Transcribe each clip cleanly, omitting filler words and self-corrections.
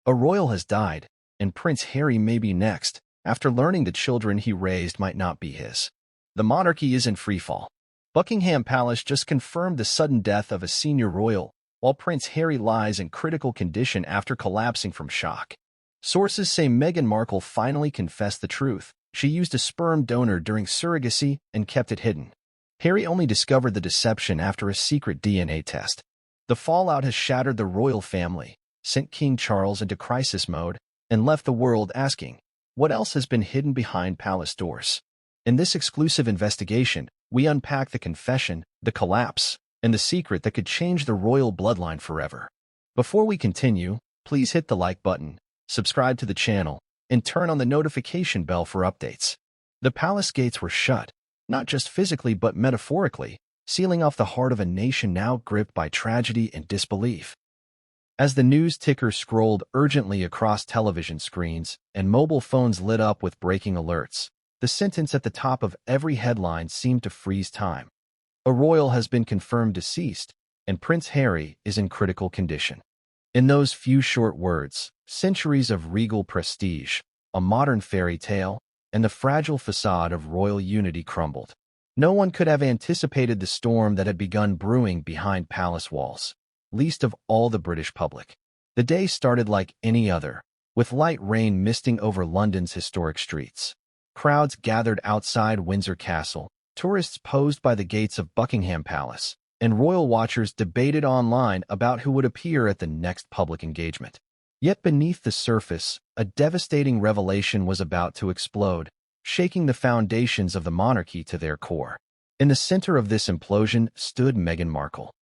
A royal has died, and Prince Harry may be next, after learning the children he raised might not be his. The monarchy is in freefall. Buckingham Palace just confirmed the sudden death of a senior royal, while Prince Harry lies in critical condition after collapsing from shock. Sources say Meghan Markle finally confessed the truth. She used a sperm donor during surrogacy and kept it hidden. Harry only discovered the deception after a secret DNA test. The fallout has shattered the royal family, sent King Charles into crisis mode, and left the world asking, what else has been hidden behind palace doors? In this exclusive investigation, we unpack the confession, the collapse, and the secret that could change the royal bloodline forever. Before we continue, please hit the like button, subscribe to the channel, and turn on the notification bell for updates. The palace gates were shut, not just physically but metaphorically, sealing off the heart of a nation now gripped by tragedy and disbelief. As the news ticker scrolled urgently across television screens and mobile phones lit up with breaking alerts, the sentence at the top of every headline seemed to freeze time. A royal has been confirmed deceased, and Prince Harry is in critical condition. In those few short words, centuries of regal prestige, a modern fairy tale, and the fragile facade of royal unity crumbled. No one could have anticipated the storm that had begun brewing behind palace walls, least of all the British public. The day started like any other, with light rain misting over London's historic streets. Crowds gathered outside Windsor Castle, tourists posed by the gates of Buckingham Palace, and royal watchers debated online about who would appear at the next public engagement. Yet beneath the surface, a devastating revelation was about to explode, shaking the foundations of the monarchy to their core. In the center of this implosion stood Meghan Markle.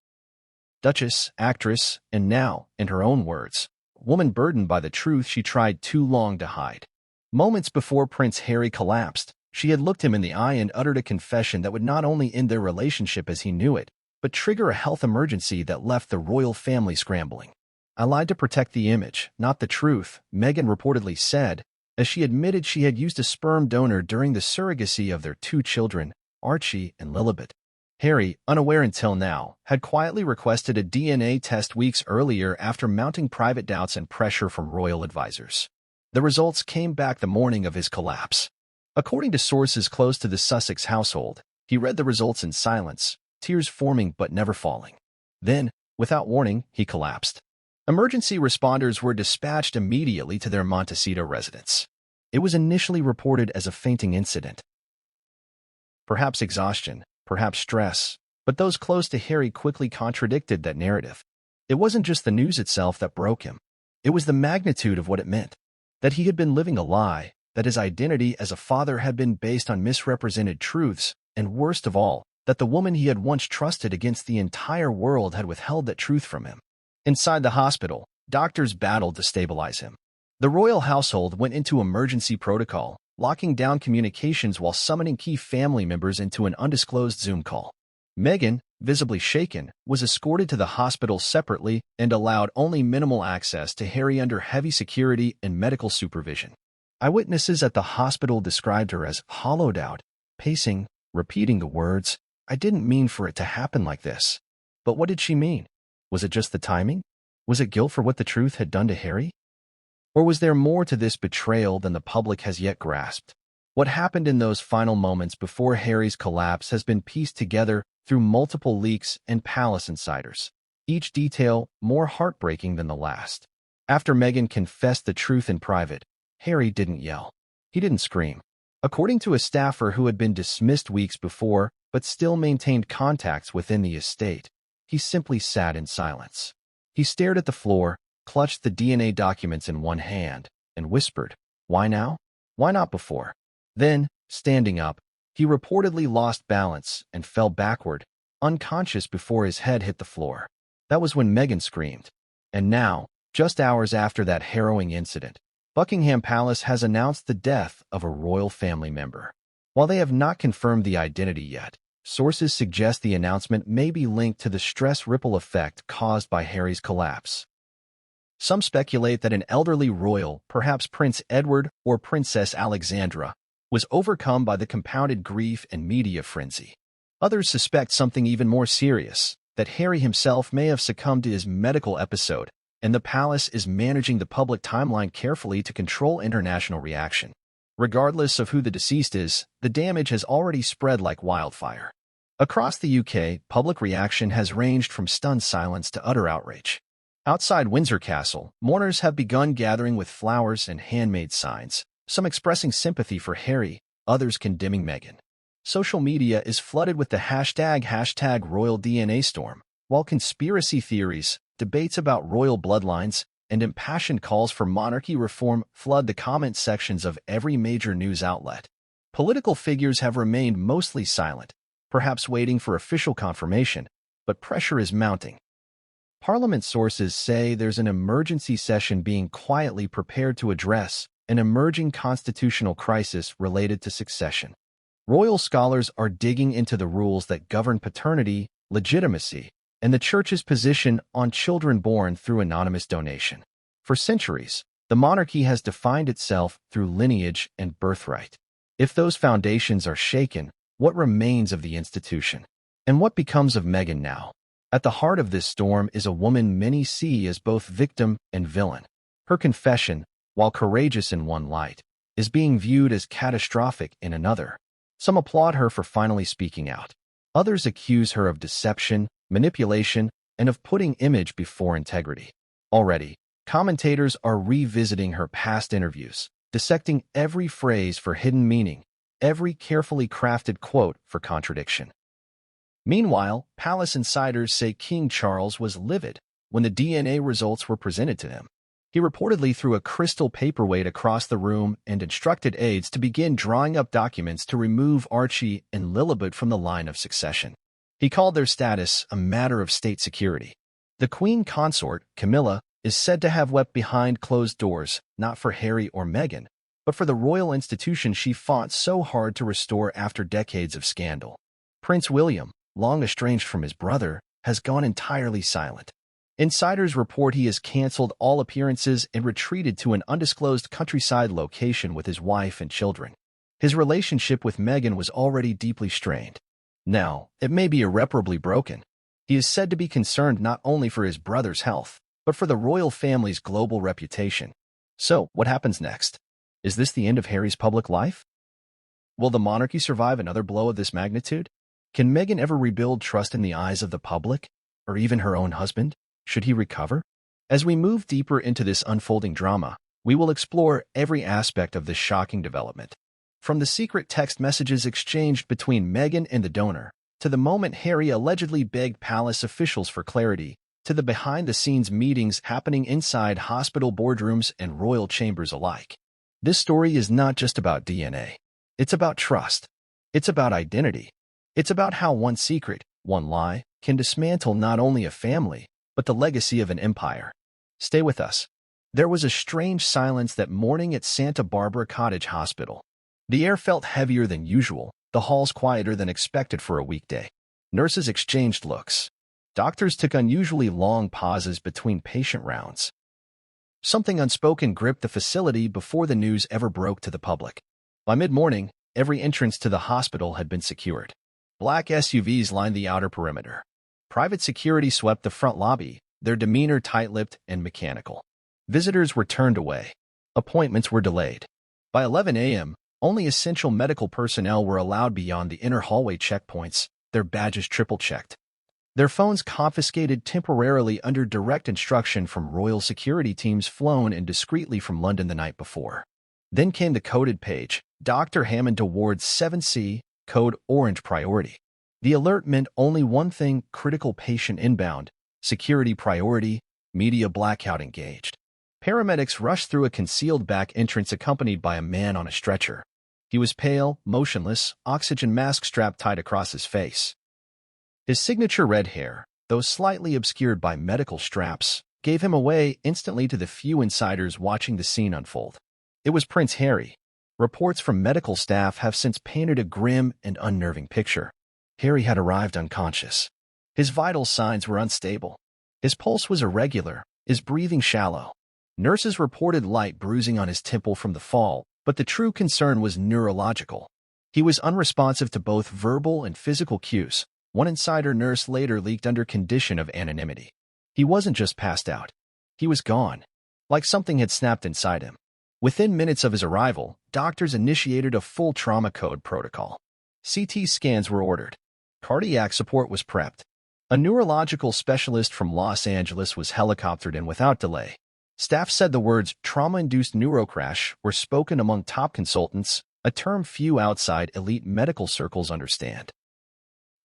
Duchess, actress, and now, in her own words, woman burdened by the truth she tried too long to hide. Moments before Prince Harry collapsed, she had looked him in the eye and uttered a confession that would not only end their relationship as he knew it, but trigger a health emergency that left the royal family scrambling. I lied to protect the image, not the truth, Meghan reportedly said, as she admitted she had used a sperm donor during the surrogacy of their two children, Archie and Lilibet. Harry, unaware until now, had quietly requested a DNA test weeks earlier after mounting private doubts and pressure from royal advisors. The results came back the morning of his collapse. According to sources close to the Sussex household, he read the results in silence, tears forming but never falling. Then, without warning, he collapsed. Emergency responders were dispatched immediately to their Montecito residence. It was initially reported as a fainting incident. Perhaps exhaustion, perhaps stress, but those close to Harry quickly contradicted that narrative. It wasn't just the news itself that broke him. It was the magnitude of what it meant. That he had been living a lie, that his identity as a father had been based on misrepresented truths, and worst of all, that the woman he had once trusted against the entire world had withheld that truth from him. Inside the hospital, doctors battled to stabilize him. The royal household went into emergency protocol, locking down communications while summoning key family members into an undisclosed Zoom call. Meghan, visibly shaken, was escorted to the hospital separately and allowed only minimal access to Harry under heavy security and medical supervision. Eyewitnesses at the hospital described her as hollowed out, pacing, repeating the words, "I didn't mean for it to happen like this." But what did she mean? Was it just the timing? Was it guilt for what the truth had done to Harry? Or was there more to this betrayal than the public has yet grasped? What happened in those final moments before Harry's collapse has been pieced together through multiple leaks and palace insiders, each detail more heartbreaking than the last. After Meghan confessed the truth in private, Harry didn't yell. He didn't scream. According to a staffer who had been dismissed weeks before but still maintained contacts within the estate, he simply sat in silence. He stared at the floor, clutched the DNA documents in one hand, and whispered, "Why now? Why not before?" Then, standing up, he reportedly lost balance and fell backward, unconscious before his head hit the floor. That was when Meghan screamed. And now, just hours after that harrowing incident, Buckingham Palace has announced the death of a royal family member. While they have not confirmed the identity yet, sources suggest the announcement may be linked to the stress ripple effect caused by Harry's collapse. Some speculate that an elderly royal, perhaps Prince Edward or Princess Alexandra, was overcome by the compounded grief and media frenzy. Others suspect something even more serious, that Harry himself may have succumbed to his medical episode, and the palace is managing the public timeline carefully to control international reaction. Regardless of who the deceased is, the damage has already spread like wildfire. Across the UK, public reaction has ranged from stunned silence to utter outrage. Outside Windsor Castle, mourners have begun gathering with flowers and handmade signs, some expressing sympathy for Harry, others condemning Meghan. Social media is flooded with the hashtag royal DNA storm, while conspiracy theories, debates about royal bloodlines, and impassioned calls for monarchy reform flood the comment sections of every major news outlet. Political figures have remained mostly silent, perhaps waiting for official confirmation, but pressure is mounting. Parliament sources say there's an emergency session being quietly prepared to address an emerging constitutional crisis related to succession. Royal scholars are digging into the rules that govern paternity, legitimacy, and the Church's position on children born through anonymous donation. For centuries, the monarchy has defined itself through lineage and birthright. If those foundations are shaken, what remains of the institution? And what becomes of Meghan now? At the heart of this storm is a woman many see as both victim and villain. Her confession, while courageous in one light, is being viewed as catastrophic in another. Some applaud her for finally speaking out. Others accuse her of deception, manipulation, and of putting image before integrity. Already, commentators are revisiting her past interviews, dissecting every phrase for hidden meaning, every carefully crafted quote for contradiction. Meanwhile, palace insiders say King Charles was livid when the DNA results were presented to him. He reportedly threw a crystal paperweight across the room and instructed aides to begin drawing up documents to remove Archie and Lilibet from the line of succession. He called their status a matter of state security. The Queen consort, Camilla, is said to have wept behind closed doors, not for Harry or Meghan, but for the royal institution she fought so hard to restore after decades of scandal. Prince William, long estranged from his brother, has gone entirely silent. Insiders report he has canceled all appearances and retreated to an undisclosed countryside location with his wife and children. His relationship with Meghan was already deeply strained. Now, it may be irreparably broken. He is said to be concerned not only for his brother's health, but for the royal family's global reputation. So, what happens next? Is this the end of Harry's public life? Will the monarchy survive another blow of this magnitude? Can Meghan ever rebuild trust in the eyes of the public, or even her own husband? Should he recover? As we move deeper into this unfolding drama, we will explore every aspect of this shocking development. From the secret text messages exchanged between Meghan and the donor, to the moment Harry allegedly begged palace officials for clarity, to the behind-the-scenes meetings happening inside hospital boardrooms and royal chambers alike. This story is not just about DNA. It's about trust. It's about identity. It's about how one secret, one lie, can dismantle not only a family, but the legacy of an empire. Stay with us. There was a strange silence that morning at Santa Barbara Cottage Hospital. The air felt heavier than usual, the halls quieter than expected for a weekday. Nurses exchanged looks. Doctors took unusually long pauses between patient rounds. Something unspoken gripped the facility before the news ever broke to the public. By mid-morning, every entrance to the hospital had been secured. Black SUVs lined the outer perimeter. Private security swept the front lobby, their demeanor tight-lipped and mechanical. Visitors were turned away. Appointments were delayed. By 11 a.m., only essential medical personnel were allowed beyond the inner hallway checkpoints, their badges triple-checked. Their phones confiscated temporarily under direct instruction from royal security teams flown in discreetly from London the night before. Then came the coded page, Dr. Hammond towards 7C, code Orange Priority. The alert meant only one thing: critical patient inbound, security priority, media blackout engaged. Paramedics rushed through a concealed back entrance accompanied by a man on a stretcher. He was pale, motionless, oxygen mask strapped tight across his face. His signature red hair, though slightly obscured by medical straps, gave him away instantly to the few insiders watching the scene unfold. It was Prince Harry. Reports from medical staff have since painted a grim and unnerving picture. Harry had arrived unconscious. His vital signs were unstable. His pulse was irregular, his breathing shallow. Nurses reported light bruising on his temple from the fall, but the true concern was neurological. He was unresponsive to both verbal and physical cues. One insider nurse later leaked under condition of anonymity. He wasn't just passed out. He was gone, like something had snapped inside him. Within minutes of his arrival, doctors initiated a full trauma code protocol. CT scans were ordered. Cardiac support was prepped. A neurological specialist from Los Angeles was helicoptered in without delay. Staff said the words trauma-induced neurocrash were spoken among top consultants, a term few outside elite medical circles understand.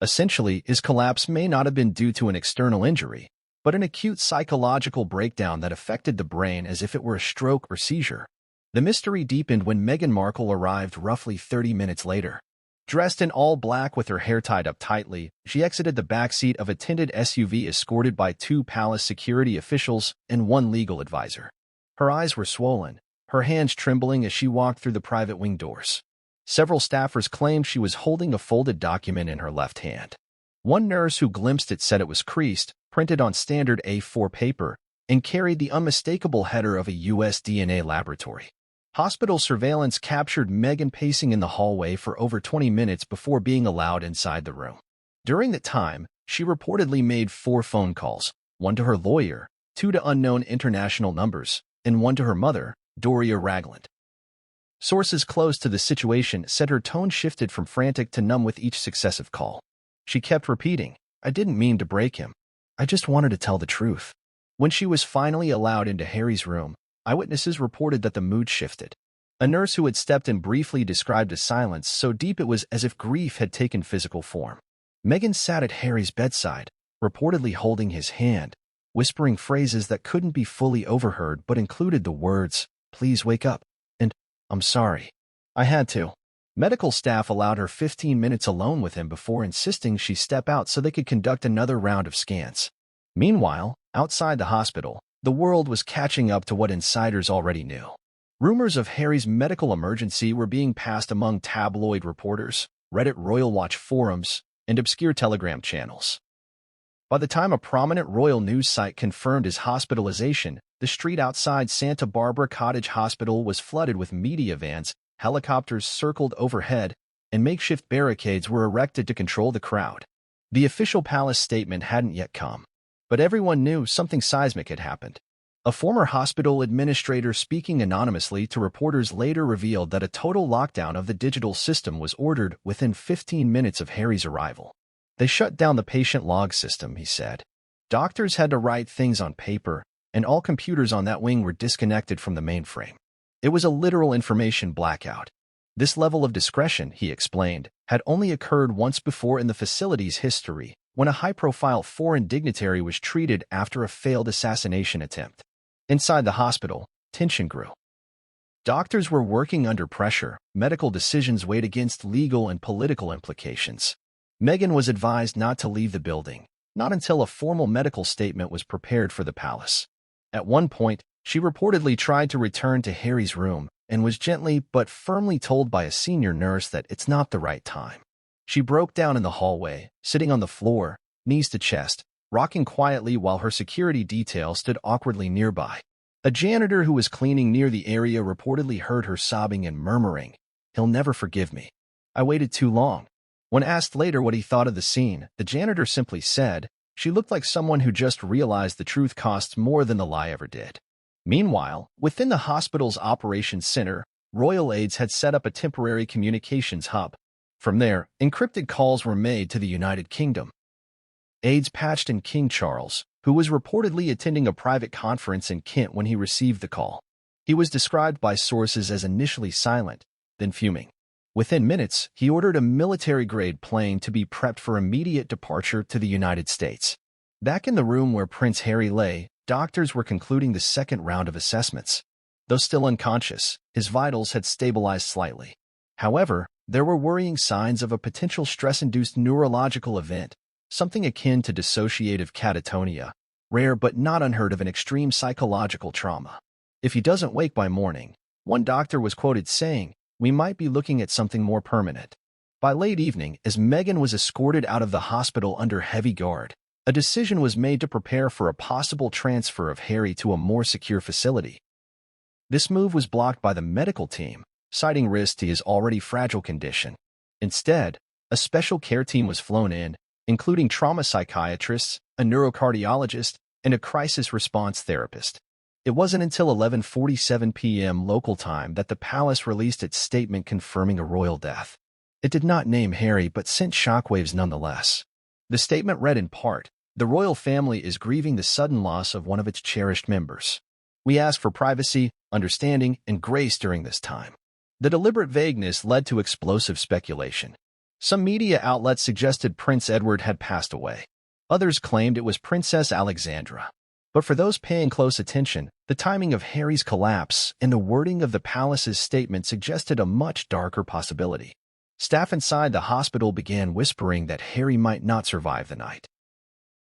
Essentially, his collapse may not have been due to an external injury, but an acute psychological breakdown that affected the brain as if it were a stroke or seizure. The mystery deepened when Meghan Markle arrived roughly 30 minutes later. Dressed in all black with her hair tied up tightly, she exited the backseat of a tinted SUV escorted by 2 palace security officials and 1 legal advisor. Her eyes were swollen, her hands trembling as she walked through the private wing doors. Several staffers claimed she was holding a folded document in her left hand. One nurse who glimpsed it said it was creased, printed on standard A4 paper, and carried the unmistakable header of a U.S. DNA laboratory. Hospital surveillance captured Meghan pacing in the hallway for over 20 minutes before being allowed inside the room. During that time, she reportedly made 4 phone calls, 1 to her lawyer, 2 to unknown international numbers, and 1 to her mother, Doria Ragland. Sources close to the situation said her tone shifted from frantic to numb with each successive call. She kept repeating, "I didn't mean to break him. I just wanted to tell the truth." When she was finally allowed into Harry's room, eyewitnesses reported that the mood shifted. A nurse who had stepped in briefly described a silence so deep it was as if grief had taken physical form. Meghan sat at Harry's bedside, reportedly holding his hand, whispering phrases that couldn't be fully overheard but included the words, "Please wake up," and "I'm sorry. I had to." Medical staff allowed her 15 minutes alone with him before insisting she step out so they could conduct another round of scans. Meanwhile, outside the hospital, the world was catching up to what insiders already knew. Rumors of Harry's medical emergency were being passed among tabloid reporters, Reddit Royal Watch forums, and obscure Telegram channels. By the time a prominent royal news site confirmed his hospitalization, the street outside Santa Barbara Cottage Hospital was flooded with media vans, helicopters circled overhead, and makeshift barricades were erected to control the crowd. The official palace statement hadn't yet come, but everyone knew something seismic had happened. A former hospital administrator speaking anonymously to reporters later revealed that a total lockdown of the digital system was ordered within 15 minutes of Harry's arrival. They shut down the patient log system, he said. Doctors had to write things on paper, and all computers on that wing were disconnected from the mainframe. It was a literal information blackout. This level of discretion, he explained, had only occurred once before in the facility's history, when a high-profile foreign dignitary was treated after a failed assassination attempt. Inside the hospital, tension grew. Doctors were working under pressure, medical decisions weighed against legal and political implications. Meghan was advised not to leave the building, not until a formal medical statement was prepared for the palace. At one point, she reportedly tried to return to Harry's room and was gently but firmly told by a senior nurse that it's not the right time. She broke down in the hallway, sitting on the floor, knees to chest, rocking quietly while her security detail stood awkwardly nearby. A janitor who was cleaning near the area reportedly heard her sobbing and murmuring, "He'll never forgive me. I waited too long." When asked later what he thought of the scene, the janitor simply said, "She looked like someone who just realized the truth costs more than the lie ever did." Meanwhile, within the hospital's operations center, royal aides had set up a temporary communications hub. From there, encrypted calls were made to the United Kingdom. Aides patched in King Charles, who was reportedly attending a private conference in Kent when he received the call. He was described by sources as initially silent, then fuming. Within minutes, he ordered a military-grade plane to be prepped for immediate departure to the United States. Back in the room where Prince Harry lay, doctors were concluding the second round of assessments. Though still unconscious, his vitals had stabilized slightly. However, there were worrying signs of a potential stress-induced neurological event, something akin to dissociative catatonia, rare but not unheard of in extreme psychological trauma. If he doesn't wake by morning, one doctor was quoted saying, "We might be looking at something more permanent." By late evening, as Meghan was escorted out of the hospital under heavy guard, a decision was made to prepare for a possible transfer of Harry to a more secure facility. This move was blocked by the medical team, citing risk to his already fragile condition. Instead, a special care team was flown in, including trauma psychiatrists, a neurocardiologist, and a crisis response therapist. It wasn't until 11:47 p.m. local time that the palace released its statement confirming a royal death. It did not name Harry but sent shockwaves nonetheless. The statement read in part, "The royal family is grieving the sudden loss of one of its cherished members. We ask for privacy, understanding, and grace during this time." The deliberate vagueness led to explosive speculation. Some media outlets suggested Prince Edward had passed away. Others claimed it was Princess Alexandra. But for those paying close attention, the timing of Harry's collapse and the wording of the palace's statement suggested a much darker possibility. Staff inside the hospital began whispering that Harry might not survive the night.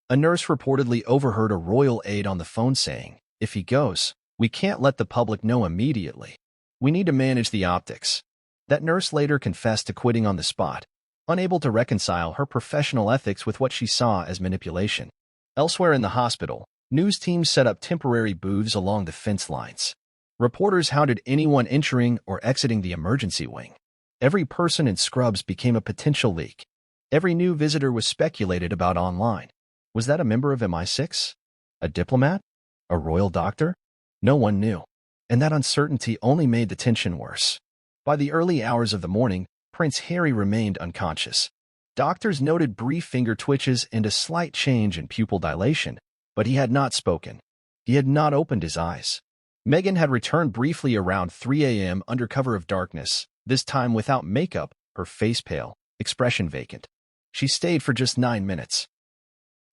A nurse reportedly overheard a royal aide on the phone saying, "If he goes, we can't let the public know immediately. We need to manage the optics." That nurse later confessed to quitting on the spot, unable to reconcile her professional ethics with what she saw as manipulation. Elsewhere in the hospital, news teams set up temporary booths along the fence lines. Reporters hounded anyone entering or exiting the emergency wing. Every person in scrubs became a potential leak. Every new visitor was speculated about online. Was that a member of MI6? A diplomat? A royal doctor? No one knew. And that uncertainty only made the tension worse. By the early hours of the morning, Prince Harry remained unconscious. Doctors noted brief finger twitches and a slight change in pupil dilation, but he had not spoken. He had not opened his eyes. Meghan had returned briefly around 3 a.m. under cover of darkness, this time without makeup, her face pale, expression vacant. She stayed for just 9 minutes.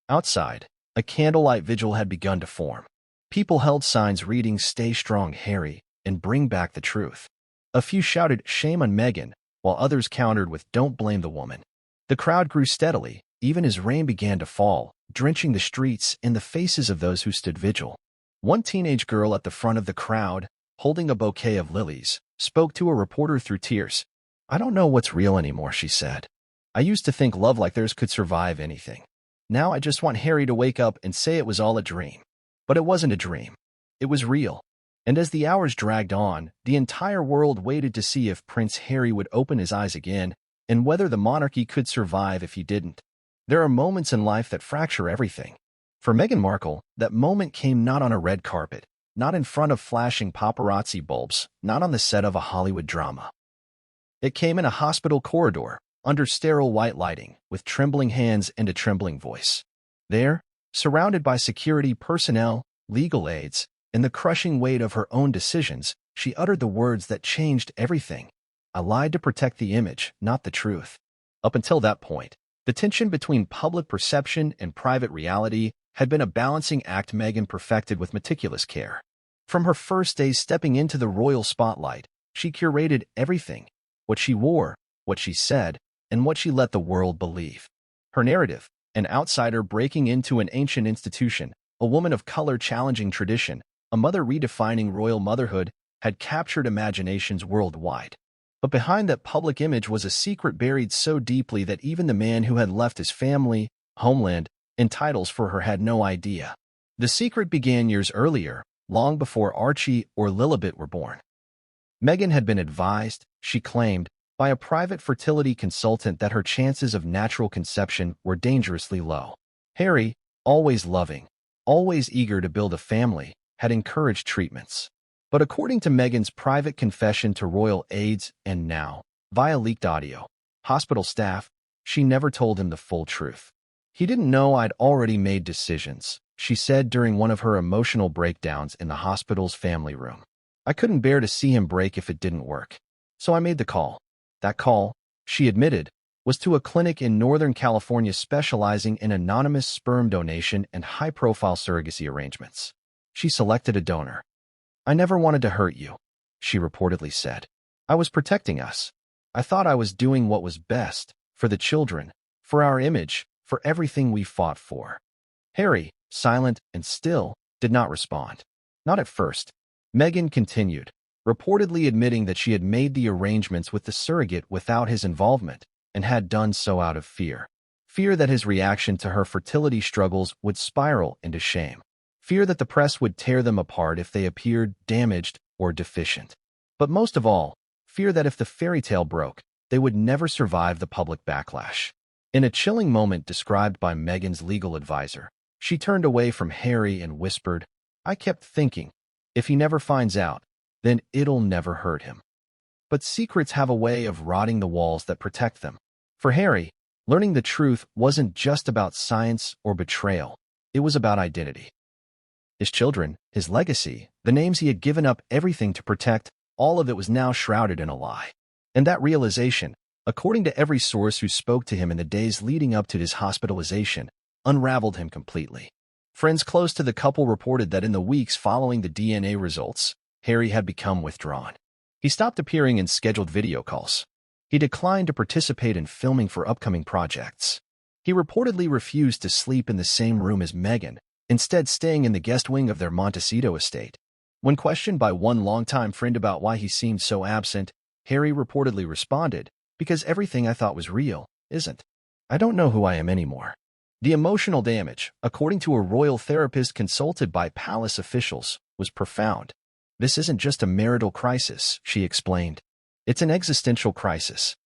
Outside, a candlelight vigil had begun to form. People held signs reading "Stay strong, Harry," and "Bring back the truth." A few shouted "Shame on Meghan," while others countered with "Don't blame the woman." The crowd grew steadily, even as rain began to fall, drenching the streets and the faces of those who stood vigil. One teenage girl at the front of the crowd, holding a bouquet of lilies, spoke to a reporter through tears. "I don't know what's real anymore," she said. "I used to think love like theirs could survive anything. Now I just want Harry to wake up and say it was all a dream." But it wasn't a dream. It was real. And as the hours dragged on, the entire world waited to see if Prince Harry would open his eyes again and whether the monarchy could survive if he didn't. There are moments in life that fracture everything. For Meghan Markle, that moment came not on a red carpet, not in front of flashing paparazzi bulbs, not on the set of a Hollywood drama. It came in a hospital corridor, under sterile white lighting, with trembling hands and a trembling voice. There, surrounded by security personnel, legal aides, and the crushing weight of her own decisions, she uttered the words that changed everything. "I lied to protect the image, not the truth." Up until that point, the tension between public perception and private reality had been a balancing act Meghan perfected with meticulous care. From her first days stepping into the royal spotlight, she curated everything: what she wore, what she said, and what she let the world believe. Her narrative, an outsider breaking into an ancient institution, a woman of color challenging tradition, a mother redefining royal motherhood, had captured imaginations worldwide. But behind that public image was a secret buried so deeply that even the man who had left his family, homeland, and titles for her had no idea. The secret began years earlier, long before Archie or Lilibet were born. Meghan had been advised, she claimed, by a private fertility consultant that her chances of natural conception were dangerously low. Harry, always loving, always eager to build a family, had encouraged treatments. But according to Meghan's private confession to royal aides and now, via leaked audio, hospital staff, she never told him the full truth. "He didn't know I'd already made decisions," she said during one of her emotional breakdowns in the hospital's family room. "I couldn't bear to see him break if it didn't work. So I made the call." That call, she admitted, was to a clinic in Northern California specializing in anonymous sperm donation and high-profile surrogacy arrangements. She selected a donor. "I never wanted to hurt you," she reportedly said. "I was protecting us. I thought I was doing what was best, for the children, for our image, for everything we fought for." Harry, silent and still, did not respond. Not at first. Meghan continued, reportedly admitting that she had made the arrangements with the surrogate without his involvement, and had done so out of fear. Fear that his reaction to her fertility struggles would spiral into shame. Fear that the press would tear them apart if they appeared damaged or deficient. But most of all, fear that if the fairy tale broke, they would never survive the public backlash. In a chilling moment described by Meghan's legal advisor, She turned away from Harry and whispered, "I kept thinking, if he never finds out, then it'll never hurt him." But secrets have a way of rotting the walls that protect them. For Harry, learning the truth wasn't just about science or betrayal. It was about identity. His children, his legacy, the names he had given up everything to protect, all of it was now shrouded in a lie. And that realization, according to every source who spoke to him in the days leading up to his hospitalization, unraveled him completely. Friends close to the couple reported that in the weeks following the DNA results, Harry had become withdrawn. He stopped appearing in scheduled video calls. He declined to participate in filming for upcoming projects. He reportedly refused to sleep in the same room as Meghan, instead staying in the guest wing of their Montecito estate. When questioned by one longtime friend about why he seemed so absent, Harry reportedly responded, "Because everything I thought was real isn't. I don't know who I am anymore." The emotional damage, according to a royal therapist consulted by palace officials, was profound. "This isn't just a marital crisis," she explained. "It's an existential crisis.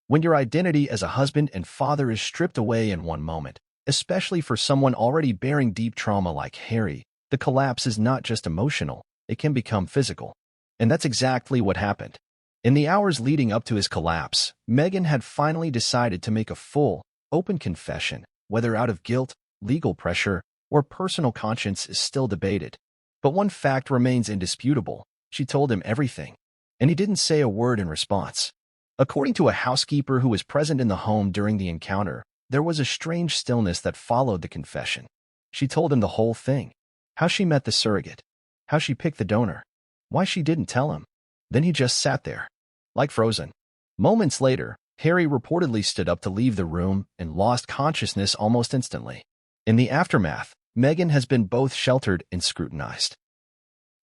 When your identity as a husband and father is stripped away in one moment, especially for someone already bearing deep trauma like Harry, the collapse is not just emotional, it can become physical." And that's exactly what happened. In the hours leading up to his collapse, Meghan had finally decided to make a full, open confession, whether out of guilt, legal pressure, or personal conscience is still debated. But one fact remains indisputable: she told him everything, and he didn't say a word in response. According to a housekeeper who was present in the home during the encounter, there was a strange stillness that followed the confession. She told him the whole thing: how she met the surrogate, how she picked the donor, why she didn't tell him. Then he just sat there, like frozen. Moments later, Harry reportedly stood up to leave the room and lost consciousness almost instantly. In the aftermath, Meghan has been both sheltered and scrutinized.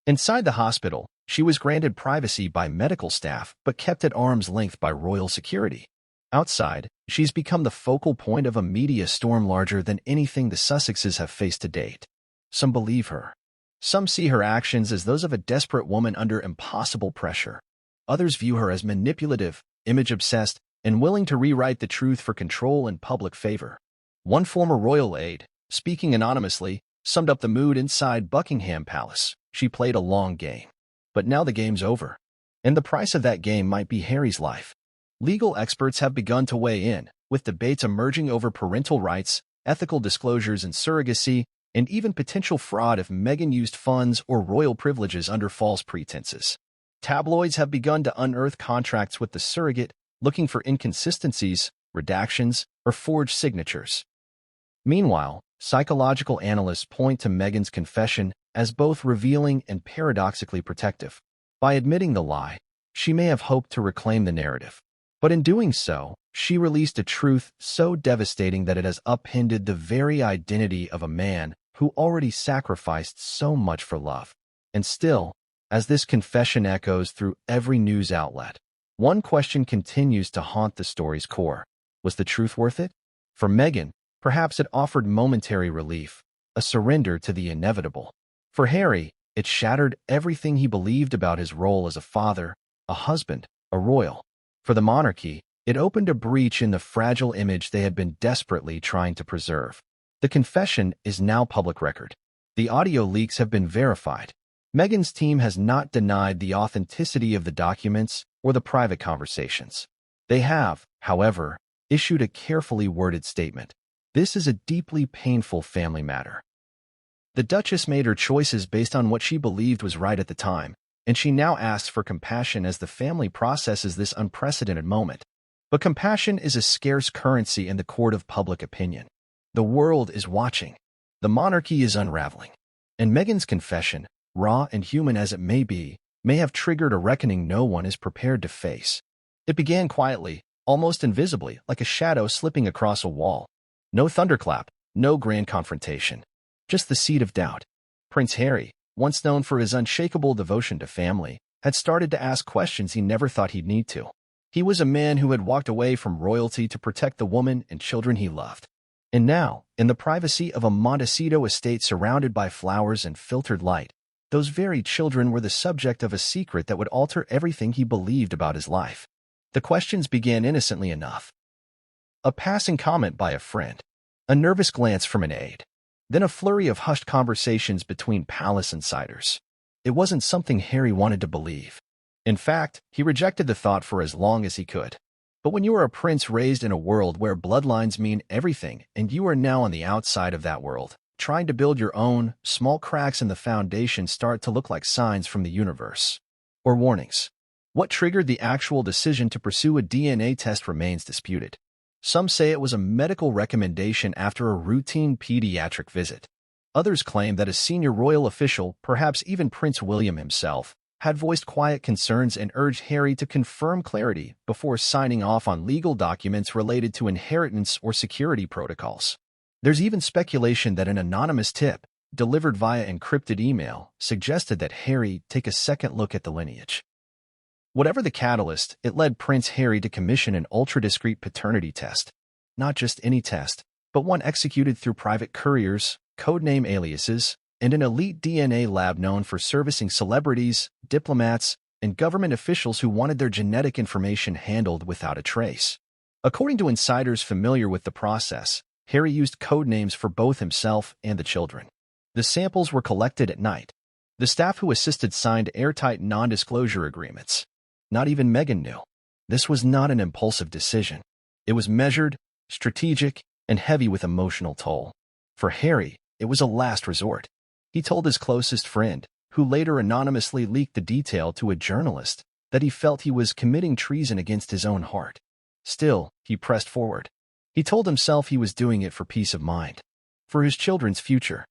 Inside the hospital, she was granted privacy by medical staff but kept at arm's length by royal security. Outside, she's become the focal point of a media storm larger than anything the Sussexes have faced to date. Some believe her. Some see her actions as those of a desperate woman under impossible pressure. Others view her as manipulative, image-obsessed, and willing to rewrite the truth for control and public favor. One former royal aide, speaking anonymously, summed up the mood inside Buckingham Palace. She played a long game. But now the game's over. And the price of that game might be Harry's life. Legal experts have begun to weigh in, with debates emerging over parental rights, ethical disclosures in surrogacy, and even potential fraud if Meghan used funds or royal privileges under false pretenses. Tabloids have begun to unearth contracts with the surrogate, looking for inconsistencies, redactions, or forged signatures. Meanwhile, psychological analysts point to Meghan's confession as both revealing and paradoxically protective. By admitting the lie, she may have hoped to reclaim the narrative. But in doing so, she released a truth so devastating that it has upended the very identity of a man who already sacrificed so much for love. And still, as this confession echoes through every news outlet, one question continues to haunt the story's core. Was the truth worth it? For Meghan, perhaps it offered momentary relief, a surrender to the inevitable. For Harry, it shattered everything he believed about his role as a father, a husband, a royal. For the monarchy, it opened a breach in the fragile image they had been desperately trying to preserve. The confession is now public record. The audio leaks have been verified. Meghan's team has not denied the authenticity of the documents or the private conversations. They have, however, issued a carefully worded statement. This is a deeply painful family matter. The Duchess made her choices based on what she believed was right at the time, and she now asks for compassion as the family processes this unprecedented moment. But compassion is a scarce currency in the court of public opinion. The world is watching. The monarchy is unraveling. And Meghan's confession, raw and human as it may have triggered a reckoning no one is prepared to face. It began quietly, almost invisibly, like a shadow slipping across a wall. No thunderclap, no grand confrontation. Just the seed of doubt. Prince Harry, once known for his unshakable devotion to family, had started to ask questions he never thought he'd need to. He was a man who had walked away from royalty to protect the woman and children he loved. And now, in the privacy of a Montecito estate surrounded by flowers and filtered light, those very children were the subject of a secret that would alter everything he believed about his life. The questions began innocently enough. A passing comment by a friend. A nervous glance from an aide. Then a flurry of hushed conversations between palace insiders. It wasn't something Harry wanted to believe. In fact, he rejected the thought for as long as he could. But when you are a prince raised in a world where bloodlines mean everything, and you are now on the outside of that world, trying to build your own, small cracks in the foundation start to look like signs from the universe. Or warnings. What triggered the actual decision to pursue a DNA test remains disputed. Some say it was a medical recommendation after a routine pediatric visit. Others claim that a senior royal official, perhaps even Prince William himself, had voiced quiet concerns and urged Harry to confirm clarity before signing off on legal documents related to inheritance or security protocols. There's even speculation that an anonymous tip, delivered via encrypted email, suggested that Harry take a second look at the lineage. Whatever the catalyst, it led Prince Harry to commission an ultra-discreet paternity test. Not just any test, but one executed through private couriers, codename aliases, and an elite DNA lab known for servicing celebrities, diplomats, and government officials who wanted their genetic information handled without a trace. According to insiders familiar with the process, Harry used codenames for both himself and the children. The samples were collected at night. The staff who assisted signed airtight non-disclosure agreements. Not even Meghan knew. This was not an impulsive decision. It was measured, strategic, and heavy with emotional toll. For Harry, it was a last resort. He told his closest friend, who later anonymously leaked the detail to a journalist, that he felt he was committing treason against his own heart. Still, he pressed forward. He told himself he was doing it for peace of mind, for his children's future,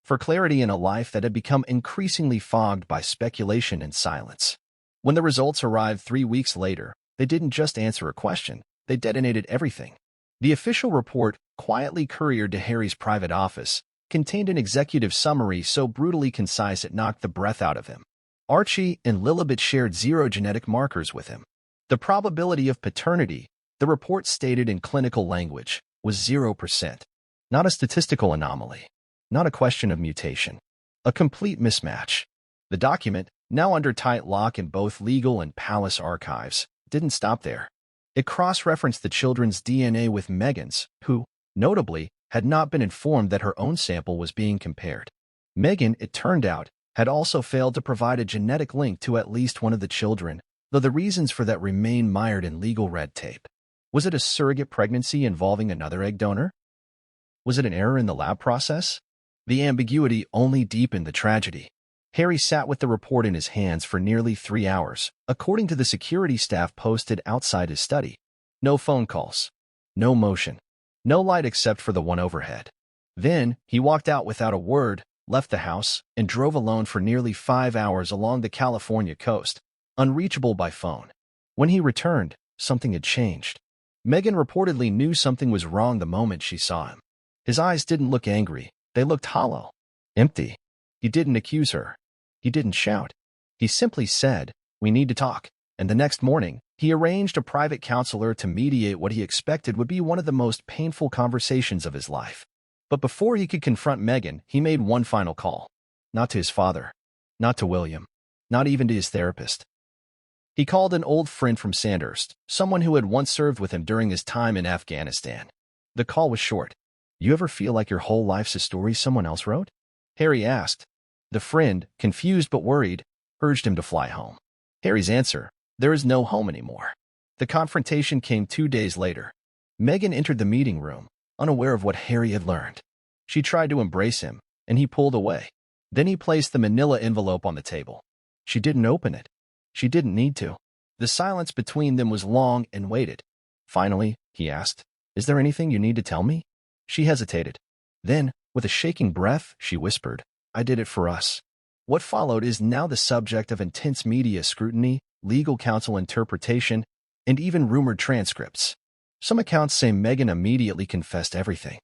for clarity in a life that had become increasingly fogged by speculation and silence. When the results arrived 3 weeks later, they didn't just answer a question, they detonated everything. The official report, quietly couriered to Harry's private office, contained an executive summary so brutally concise it knocked the breath out of him. Archie and Lilibet shared 0 genetic markers with him. The probability of paternity, the report stated in clinical language, was 0%. Not a statistical anomaly. Not a question of mutation. A complete mismatch. The document, now under tight lock in both legal and palace archives, didn't stop there. It cross-referenced the children's DNA with Meghan's, who, notably, had not been informed that her own sample was being compared. Meghan, it turned out, had also failed to provide a genetic link to at least one of the children, though the reasons for that remain mired in legal red tape. Was it a surrogate pregnancy involving another egg donor? Was it an error in the lab process? The ambiguity only deepened the tragedy. Harry sat with the report in his hands for nearly 3 hours, according to the security staff posted outside his study. No phone calls. No motion. No light except for the one overhead. Then, he walked out without a word, left the house, and drove alone for nearly 5 hours along the California coast, unreachable by phone. When he returned, something had changed. Meghan reportedly knew something was wrong the moment she saw him. His eyes didn't look angry, they looked hollow, empty. He didn't accuse her. He didn't shout. He simply said, "We need to talk." And the next morning, he arranged a private counselor to mediate what he expected would be one of the most painful conversations of his life. But before he could confront Meghan, he made one final call. Not to his father. Not to William. Not even to his therapist. He called an old friend from Sandhurst, someone who had once served with him during his time in Afghanistan. The call was short. "You ever feel like your whole life's a story someone else wrote?" Harry asked. The friend, confused but worried, urged him to fly home. Harry's answer: "There is no home anymore." The confrontation came 2 days later. Meghan entered the meeting room, unaware of what Harry had learned. She tried to embrace him, and he pulled away. Then he placed the manila envelope on the table. She didn't open it. She didn't need to. The silence between them was long and weighted. Finally, he asked, "Is there anything you need to tell me?" She hesitated. Then, with a shaking breath, she whispered, "I did it for us." What followed is now the subject of intense media scrutiny, legal counsel interpretation, and even rumored transcripts. Some accounts say Meghan immediately confessed everything.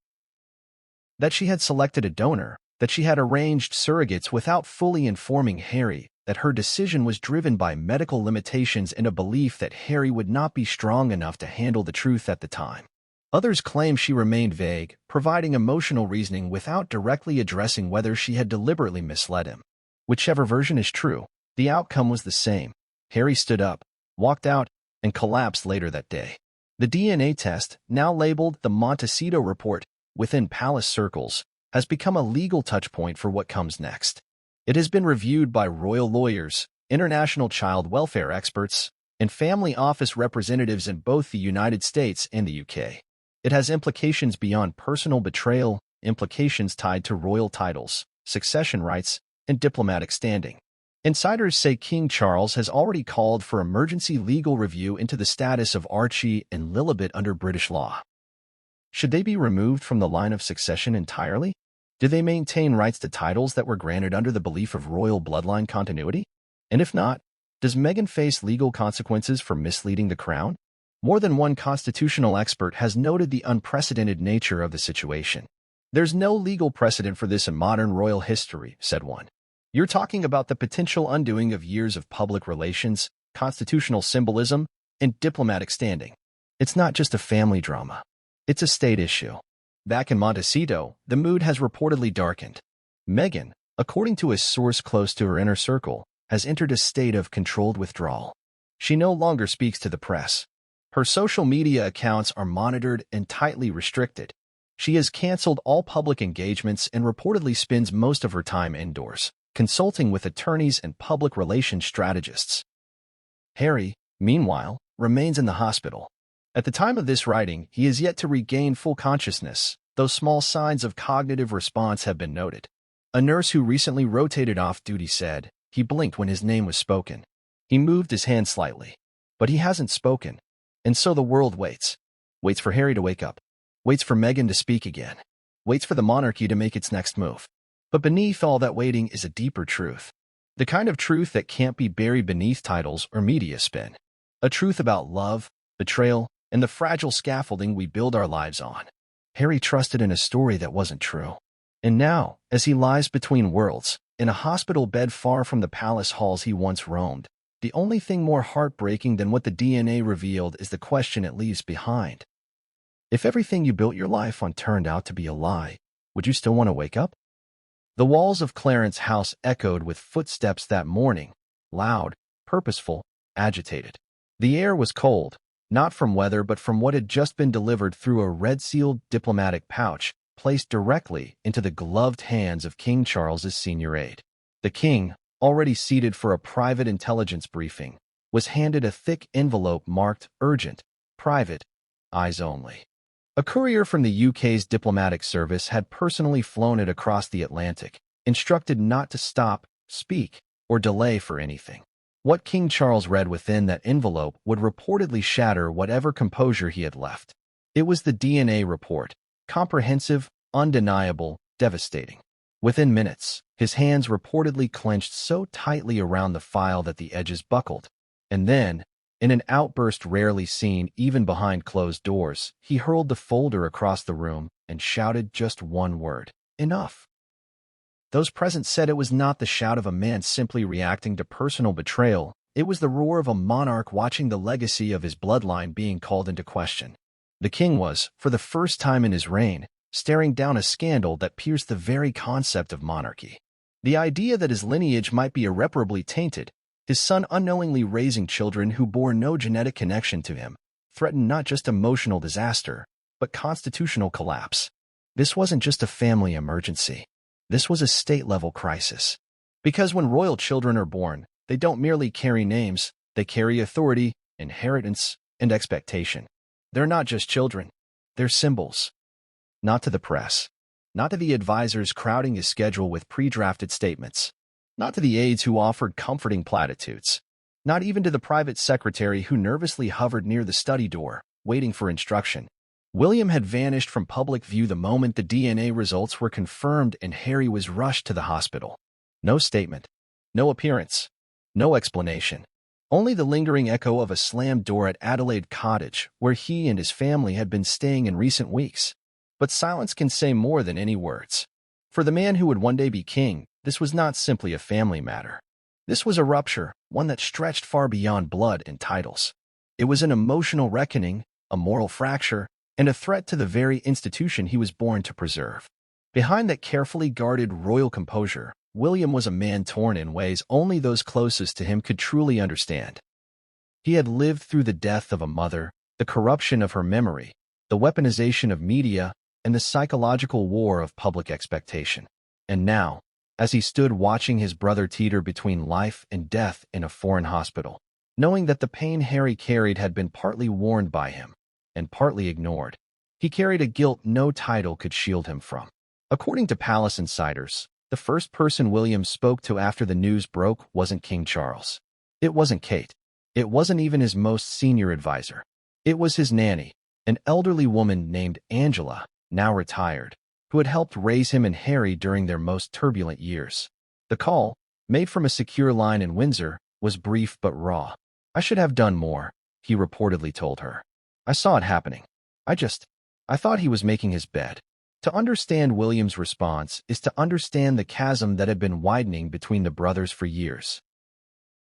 That she had selected a donor, that she had arranged surrogates without fully informing Harry, that her decision was driven by medical limitations and a belief that Harry would not be strong enough to handle the truth at the time. Others claim she remained vague, providing emotional reasoning without directly addressing whether she had deliberately misled him. Whichever version is true, the outcome was the same. Harry stood up, walked out, and collapsed later that day. The DNA test, now labeled the Montecito report, within palace circles, has become a legal touchpoint for what comes next. It has been reviewed by royal lawyers, international child welfare experts, and family office representatives in both the United States and the UK. It has implications beyond personal betrayal, implications tied to royal titles, succession rights, and diplomatic standing. Insiders say King Charles has already called for emergency legal review into the status of Archie and Lilibet under British law. Should they be removed from the line of succession entirely? Do they maintain rights to titles that were granted under the belief of royal bloodline continuity? And if not, does Meghan face legal consequences for misleading the crown? More than one constitutional expert has noted the unprecedented nature of the situation. "There's no legal precedent for this in modern royal history," said one. "You're talking about the potential undoing of years of public relations, constitutional symbolism, and diplomatic standing. It's not just a family drama. It's a state issue." Back in Montecito, the mood has reportedly darkened. Meghan, according to a source close to her inner circle, has entered a state of controlled withdrawal. She no longer speaks to the press. Her social media accounts are monitored and tightly restricted. She has canceled all public engagements and reportedly spends most of her time indoors, consulting with attorneys and public relations strategists. Harry, meanwhile, remains in the hospital. At the time of this writing, he is yet to regain full consciousness, though small signs of cognitive response have been noted. A nurse who recently rotated off duty said he blinked when his name was spoken. He moved his hand slightly, but he hasn't spoken. And so the world waits. Waits for Harry to wake up. Waits for Meghan to speak again. Waits for the monarchy to make its next move. But beneath all that waiting is a deeper truth. The kind of truth that can't be buried beneath titles or media spin. A truth about love, betrayal, and the fragile scaffolding we build our lives on. Harry trusted in a story that wasn't true. And now, as he lies between worlds, in a hospital bed far from the palace halls he once roamed, the only thing more heartbreaking than what the DNA revealed is the question it leaves behind. If everything you built your life on turned out to be a lie, would you still want to wake up? The walls of Clarence House echoed with footsteps that morning, loud, purposeful, agitated. The air was cold, not from weather but from what had just been delivered through a red-sealed diplomatic pouch placed directly into the gloved hands of King Charles's senior aide. The king, already seated for a private intelligence briefing, was handed a thick envelope marked urgent, private, eyes only. A courier from the UK's diplomatic service had personally flown it across the Atlantic, instructed not to stop, speak, or delay for anything. What King Charles read within that envelope would reportedly shatter whatever composure he had left. It was the DNA report, comprehensive, undeniable, devastating. Within minutes, his hands reportedly clenched so tightly around the file that the edges buckled. And then, in an outburst rarely seen even behind closed doors, he hurled the folder across the room and shouted just one word: "Enough." Those present said it was not the shout of a man simply reacting to personal betrayal. It was the roar of a monarch watching the legacy of his bloodline being called into question. The king was, for the first time in his reign, staring down a scandal that pierced the very concept of monarchy. The idea that his lineage might be irreparably tainted, his son unknowingly raising children who bore no genetic connection to him, threatened not just emotional disaster, but constitutional collapse. This wasn't just a family emergency. This was a state-level crisis. Because when royal children are born, they don't merely carry names, they carry authority, inheritance, and expectation. They're not just children. They're symbols. Not to the press. Not to the advisors crowding his schedule with pre-drafted statements. Not to the aides who offered comforting platitudes. Not even to the private secretary who nervously hovered near the study door, waiting for instruction. William had vanished from public view the moment the DNA results were confirmed and Harry was rushed to the hospital. No statement. No appearance. No explanation. Only the lingering echo of a slammed door at Adelaide Cottage, where he and his family had been staying in recent weeks. But silence can say more than any words. For the man who would one day be king, this was not simply a family matter. This was a rupture, one that stretched far beyond blood and titles. It was an emotional reckoning, a moral fracture, and a threat to the very institution he was born to preserve. Behind that carefully guarded royal composure, William was a man torn in ways only those closest to him could truly understand. He had lived through the death of a mother, the corruption of her memory, the weaponization of media, and the psychological war of public expectation. And now, as he stood watching his brother teeter between life and death in a foreign hospital, knowing that the pain Harry carried had been partly warned by him and partly ignored, he carried a guilt no title could shield him from. According to palace insiders, the first person William spoke to after the news broke wasn't King Charles. It wasn't Kate. It wasn't even his most senior advisor. It was his nanny, an elderly woman named Angela, now retired, who had helped raise him and Harry during their most turbulent years. The call, made from a secure line in Windsor, was brief but raw. "I should have done more," he reportedly told her. "I saw it happening. I thought he was making his bed." To understand William's response is to understand the chasm that had been widening between the brothers for years.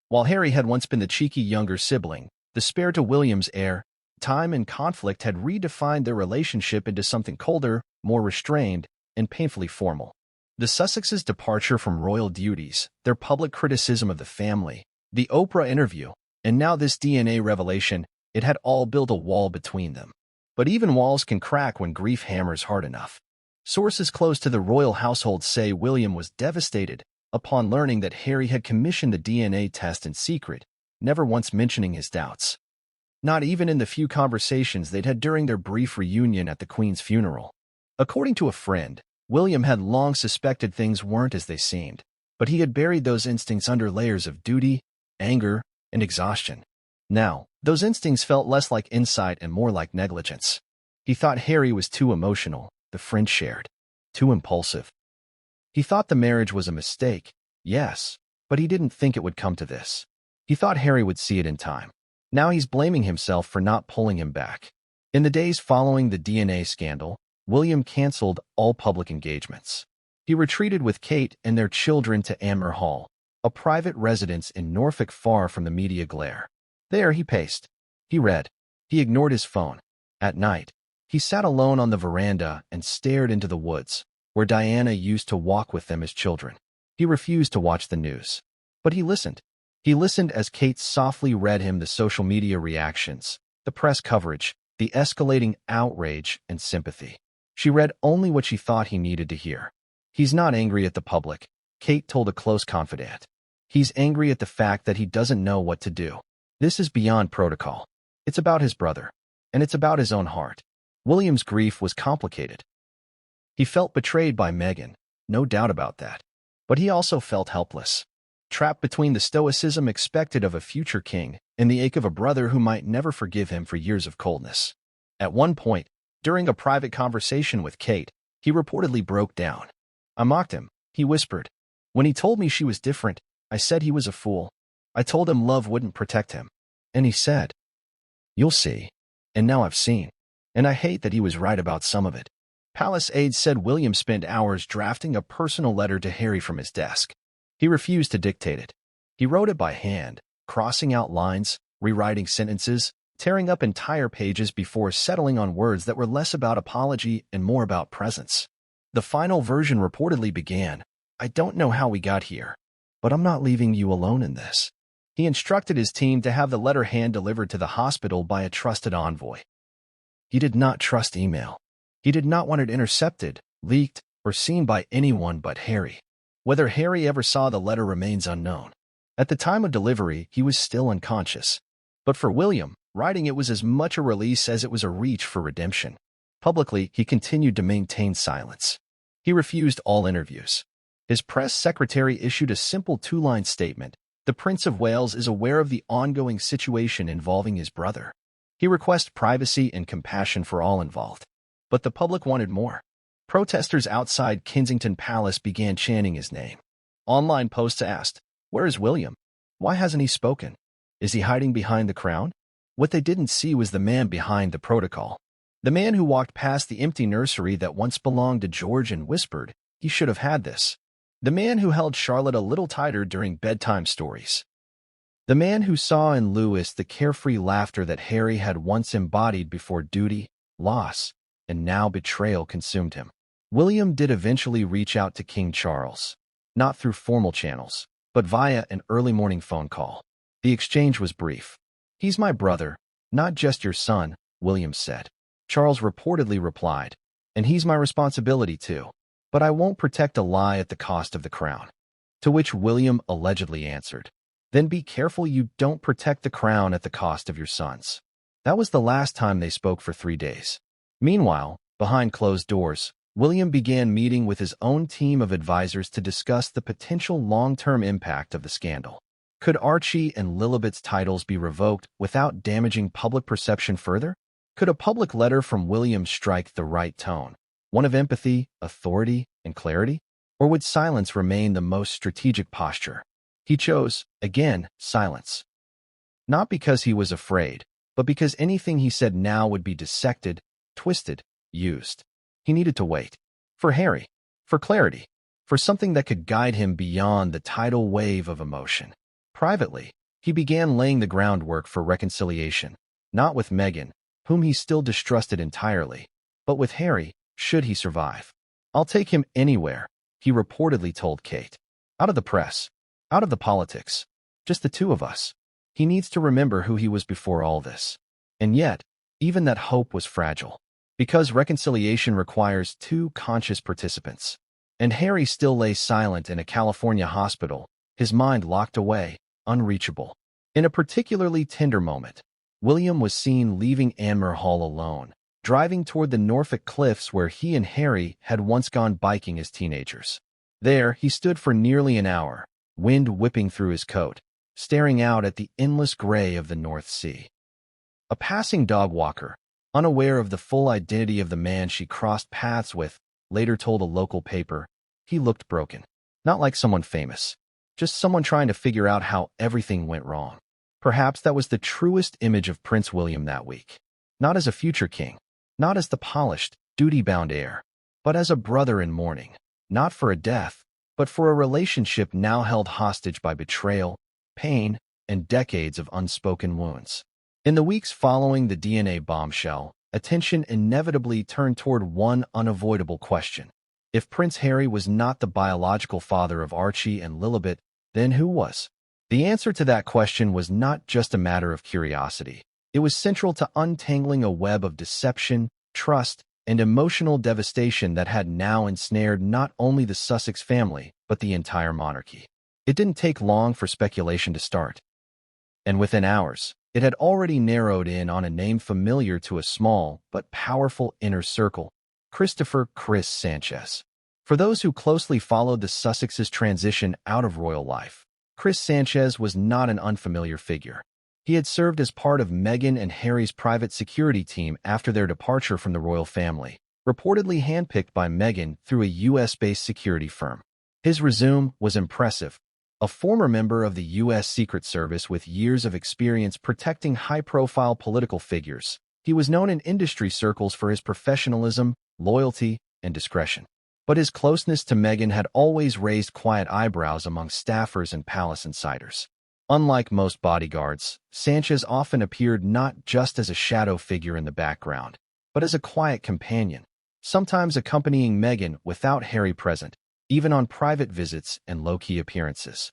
While Harry had once been the cheeky younger sibling, the spare to William's heir, time and conflict had redefined their relationship into something colder, more restrained, and painfully formal. The Sussexes' departure from royal duties, their public criticism of the family, the Oprah interview, and now this DNA revelation, it had all built a wall between them. But even walls can crack when grief hammers hard enough. Sources close to the royal household say William was devastated upon learning that Harry had commissioned the DNA test in secret, never once mentioning his doubts. Not even in the few conversations they'd had during their brief reunion at the Queen's funeral. According to a friend, William had long suspected things weren't as they seemed, but he had buried those instincts under layers of duty, anger, and exhaustion. Now, those instincts felt less like insight and more like negligence. He thought Harry was too emotional, the friend shared, too impulsive. He thought the marriage was a mistake, yes, but he didn't think it would come to this. He thought Harry would see it in time. Now he's blaming himself for not pulling him back. In the days following the DNA scandal, William canceled all public engagements. He retreated with Kate and their children to Amer Hall, a private residence in Norfolk far from the media glare. There he paced. He read. He ignored his phone. At night, he sat alone on the veranda and stared into the woods, where Diana used to walk with them as children. He refused to watch the news. But he listened. He listened as Kate softly read him the social media reactions, the press coverage, the escalating outrage and sympathy. She read only what she thought he needed to hear. "He's not angry at the public," Kate told a close confidant. "He's angry at the fact that he doesn't know what to do. This is beyond protocol. It's about his brother, and it's about his own heart." William's grief was complicated. He felt betrayed by Meghan, no doubt about that. But he also felt helpless, trapped between the stoicism expected of a future king and the ache of a brother who might never forgive him for years of coldness. At one point, during a private conversation with Kate, he reportedly broke down. "I mocked him," he whispered. "When he told me she was different, I said he was a fool. I told him love wouldn't protect him. And he said, 'You'll see.' And now I've seen. And I hate that he was right about some of it." Palace aides said William spent hours drafting a personal letter to Harry from his desk. He refused to dictate it. He wrote it by hand, crossing out lines, rewriting sentences, tearing up entire pages before settling on words that were less about apology and more about presence. The final version reportedly began, "I don't know how we got here, but I'm not leaving you alone in this." He instructed his team to have the letter hand-delivered to the hospital by a trusted envoy. He did not trust email. He did not want it intercepted, leaked, or seen by anyone but Harry. Whether Harry ever saw the letter remains unknown. At the time of delivery, he was still unconscious. But for William, writing it was as much a release as it was a reach for redemption. Publicly, he continued to maintain silence. He refused all interviews. His press secretary issued a simple two-line statement. The Prince of Wales is aware of the ongoing situation involving his brother. He requests privacy and compassion for all involved. But the public wanted more. Protesters outside Kensington Palace began chanting his name. Online posts asked, "Where is William? Why hasn't he spoken? Is he hiding behind the crown?" What they didn't see was the man behind the protocol. The man who walked past the empty nursery that once belonged to George and whispered, "He should have had this." The man who held Charlotte a little tighter during bedtime stories. The man who saw in Louis the carefree laughter that Harry had once embodied before duty, loss, and now betrayal consumed him. William did eventually reach out to King Charles, not through formal channels, but via an early morning phone call. The exchange was brief. "He's my brother, not just your son," William said. Charles reportedly replied, and he's my responsibility too. But I won't protect a lie at the cost of the crown." To which William allegedly answered, "Then be careful you don't protect the crown at the cost of your sons." That was the last time they spoke for 3 days. Meanwhile, behind closed doors, William began meeting with his own team of advisors to discuss the potential long-term impact of the scandal. Could Archie and Lilibet's titles be revoked without damaging public perception further? Could a public letter from William strike the right tone, one of empathy, authority, and clarity? Or would silence remain the most strategic posture? He chose, again, silence. Not because he was afraid, but because anything he said now would be dissected, twisted, used. He needed to wait. For Harry. For clarity. For something that could guide him beyond the tidal wave of emotion. Privately, he began laying the groundwork for reconciliation, not with Meghan, whom he still distrusted entirely, but with Harry, should he survive. "I'll take him anywhere," he reportedly told Kate. "Out of the press. Out of the politics. Just the two of us. He needs to remember who he was before all this." And yet, even that hope was fragile, because reconciliation requires two conscious participants. And Harry still lay silent in a California hospital, his mind locked away, unreachable. In a particularly tender moment, William was seen leaving Anmer Hall alone, driving toward the Norfolk cliffs where he and Harry had once gone biking as teenagers. There, he stood for nearly an hour, wind whipping through his coat, staring out at the endless gray of the North Sea. A passing dog walker, unaware of the full identity of the man she crossed paths with, later told a local paper, he looked broken. Not like someone famous, just someone trying to figure out how everything went wrong. Perhaps that was the truest image of Prince William that week. Not as a future king, not as the polished, duty-bound heir, but as a brother in mourning, not for a death, but for a relationship now held hostage by betrayal, pain, and decades of unspoken wounds. In the weeks following the DNA bombshell, attention inevitably turned toward one unavoidable question. If Prince Harry was not the biological father of Archie and Lilibet, then who was? The answer to that question was not just a matter of curiosity. It was central to untangling a web of deception, trust, and emotional devastation that had now ensnared not only the Sussex family, but the entire monarchy. It didn't take long for speculation to start. And within hours, it had already narrowed in on a name familiar to a small but powerful inner circle, Christopher "Chris" Sanchez. For those who closely followed the Sussexes' transition out of royal life, Chris Sanchez was not an unfamiliar figure. He had served as part of Meghan and Harry's private security team after their departure from the royal family, reportedly handpicked by Meghan through a US-based security firm. His resume was impressive. A former member of the U.S. Secret Service with years of experience protecting high-profile political figures, he was known in industry circles for his professionalism, loyalty, and discretion. But his closeness to Meghan had always raised quiet eyebrows among staffers and palace insiders. Unlike most bodyguards, Sanchez often appeared not just as a shadow figure in the background, but as a quiet companion, sometimes accompanying Meghan without Harry present, even on private visits and low-key appearances.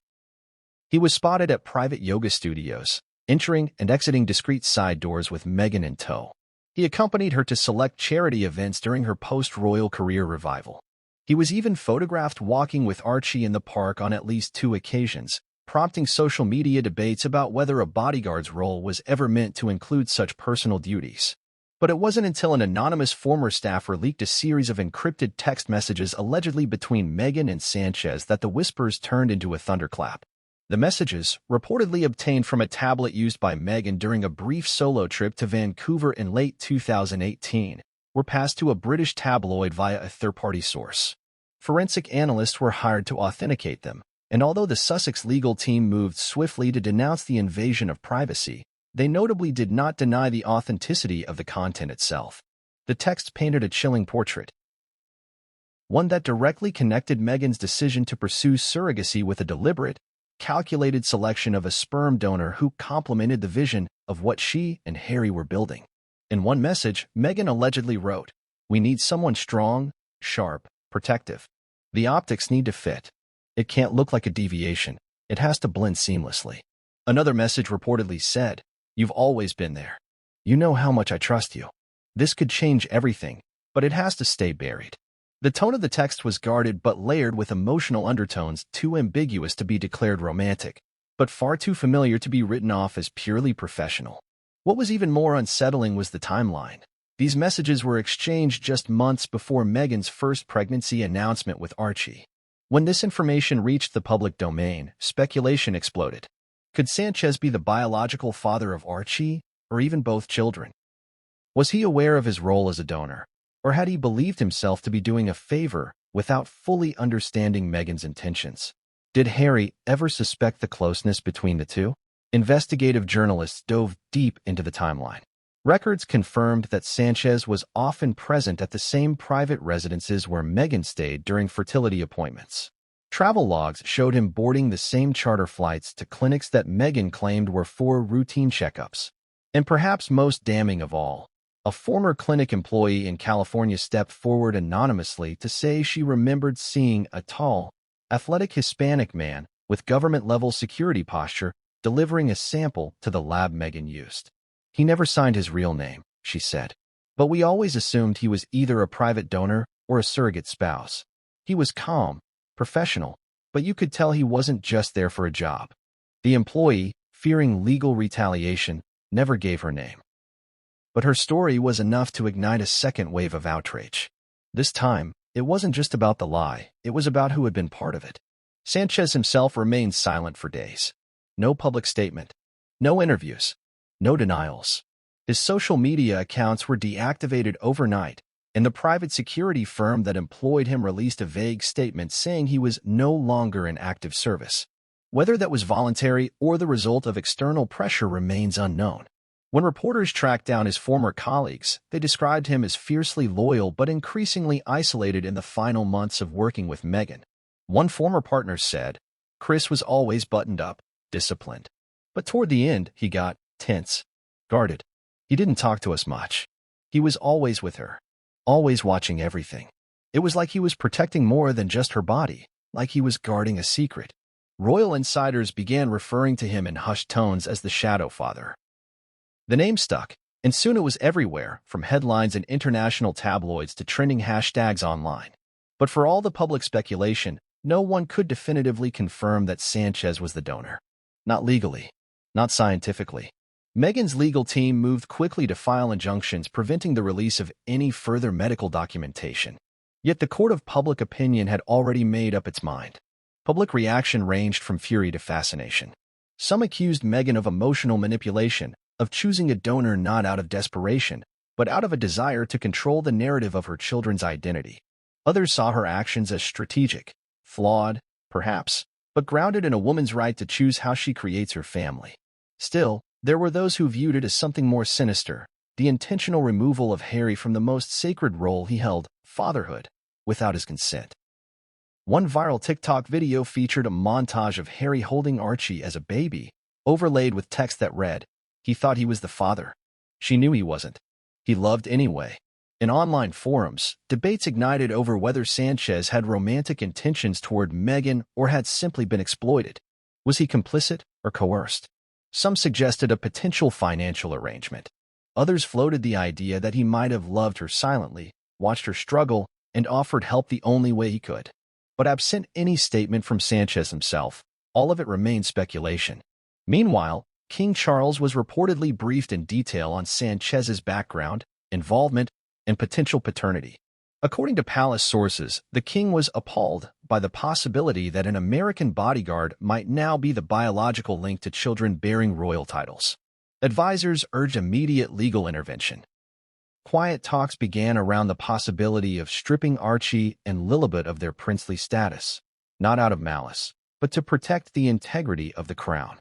He was spotted at private yoga studios, entering and exiting discreet side doors with Meghan in tow. He accompanied her to select charity events during her post-royal career revival. He was even photographed walking with Archie in the park on at least 2 occasions, prompting social media debates about whether a bodyguard's role was ever meant to include such personal duties. But it wasn't until an anonymous former staffer leaked a series of encrypted text messages allegedly between Meghan and Sanchez that the whispers turned into a thunderclap. The messages, reportedly obtained from a tablet used by Meghan during a brief solo trip to Vancouver in late 2018, were passed to a British tabloid via a third-party source. Forensic analysts were hired to authenticate them, and although the Sussex legal team moved swiftly to denounce the invasion of privacy, they notably did not deny the authenticity of the content itself. The text painted a chilling portrait, one that directly connected Meghan's decision to pursue surrogacy with a deliberate, calculated selection of a sperm donor who complemented the vision of what she and Harry were building. In one message, Meghan allegedly wrote, "We need someone strong, sharp, protective. The optics need to fit. It can't look like a deviation. It has to blend seamlessly." Another message reportedly said, "You've always been there. You know how much I trust you. This could change everything, but it has to stay buried. The tone of the text was guarded but layered with emotional undertones too ambiguous to be declared romantic, but far too familiar to be written off as purely professional. What was even more unsettling was the timeline. These messages were exchanged just months before Meghan's first pregnancy announcement with Archie. When this information reached the public domain, speculation exploded. Could Sanchez be the biological father of Archie, or even both children? Was he aware of his role as a donor, or had he believed himself to be doing a favor without fully understanding Meghan's intentions? Did Harry ever suspect the closeness between the two? Investigative journalists dove deep into the timeline. Records confirmed that Sanchez was often present at the same private residences where Meghan stayed during fertility appointments. Travel logs showed him boarding the same charter flights to clinics that Meghan claimed were for routine checkups. And perhaps most damning of all, a former clinic employee in California stepped forward anonymously to say she remembered seeing a tall, athletic Hispanic man with government-level security posture delivering a sample to the lab Meghan used. He never signed his real name, she said. But we always assumed he was either a private donor or a surrogate spouse. He was calm, professional, but you could tell he wasn't just there for a job. The employee, fearing legal retaliation, never gave her name. But her story was enough to ignite a second wave of outrage. This time, it wasn't just about the lie, it was about who had been part of it. Sanchez himself remained silent for days. No public statement. No interviews. No denials. His social media accounts were deactivated overnight, and the private security firm that employed him released a vague statement saying he was no longer in active service. Whether that was voluntary or the result of external pressure remains unknown. When reporters tracked down his former colleagues, they described him as fiercely loyal but increasingly isolated in the final months of working with Meghan. One former partner said, "Chris was always buttoned up, disciplined. But toward the end, he got tense, guarded. He didn't talk to us much. He was always with her, always watching everything. It was like he was protecting more than just her body, like he was guarding a secret." Royal insiders began referring to him in hushed tones as the Shadow Father. The name stuck, and soon it was everywhere, from headlines in international tabloids to trending hashtags online. But for all the public speculation, no one could definitively confirm that Sanchez was the donor. Not legally, not scientifically. Meghan's legal team moved quickly to file injunctions preventing the release of any further medical documentation. Yet the court of public opinion had already made up its mind. Public reaction ranged from fury to fascination. Some accused Meghan of emotional manipulation, of choosing a donor not out of desperation, but out of a desire to control the narrative of her children's identity. Others saw her actions as strategic, flawed, perhaps, but grounded in a woman's right to choose how she creates her family. Still, there were those who viewed it as something more sinister, the intentional removal of Harry from the most sacred role he held, fatherhood, without his consent. One viral TikTok video featured a montage of Harry holding Archie as a baby, overlaid with text that read, "He thought he was the father. She knew he wasn't. He loved anyway." In online forums, debates ignited over whether Sanchez had romantic intentions toward Meghan or had simply been exploited. Was he complicit or coerced? Some suggested a potential financial arrangement. Others floated the idea that he might have loved her silently, watched her struggle, and offered help the only way he could. But absent any statement from Sanchez himself, all of it remained speculation. Meanwhile, King Charles was reportedly briefed in detail on Sanchez's background, involvement, and potential paternity. According to palace sources, the king was appalled by the possibility that an American bodyguard might now be the biological link to children bearing royal titles. Advisors urged immediate legal intervention. Quiet talks began around the possibility of stripping Archie and Lilibet of their princely status, not out of malice, but to protect the integrity of the crown.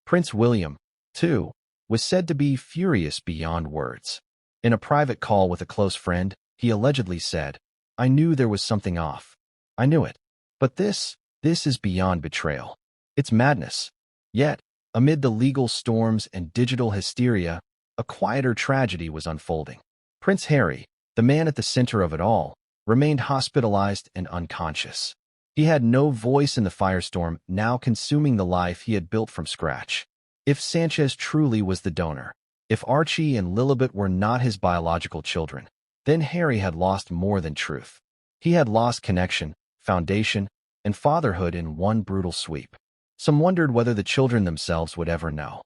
Prince William, too, was said to be furious beyond words. In a private call with a close friend, he allegedly said, "I knew there was something off. I knew it. But this is beyond betrayal. It's madness." Yet, amid the legal storms and digital hysteria, a quieter tragedy was unfolding. Prince Harry, the man at the center of it all, remained hospitalized and unconscious. He had no voice in the firestorm now consuming the life he had built from scratch. If Sanchez truly was the donor, if Archie and Lilibet were not his biological children, Then Harry had lost more than truth. He had lost connection, foundation, and fatherhood in one brutal sweep. Some wondered whether the children themselves would ever know.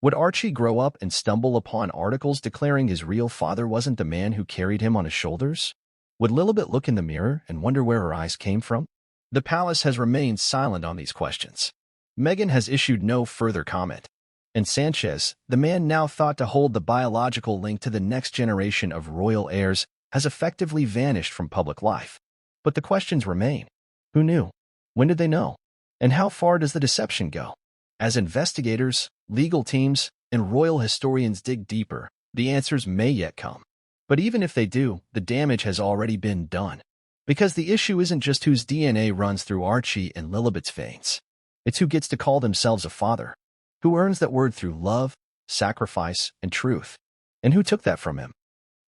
Would Archie grow up and stumble upon articles declaring his real father wasn't the man who carried him on his shoulders? Would Lilibet look in the mirror and wonder where her eyes came from? The palace has remained silent on these questions. Meghan has issued no further comment. And Sanchez, the man now thought to hold the biological link to the next generation of royal heirs, has effectively vanished from public life. But the questions remain. Who knew? When did they know? And how far does the deception go? As investigators, legal teams, and royal historians dig deeper, the answers may yet come. But even if they do, the damage has already been done. Because the issue isn't just whose DNA runs through Archie and Lilibet's veins. It's who gets to call themselves a father. Who earns that word through love, sacrifice, and truth. And who took that from him?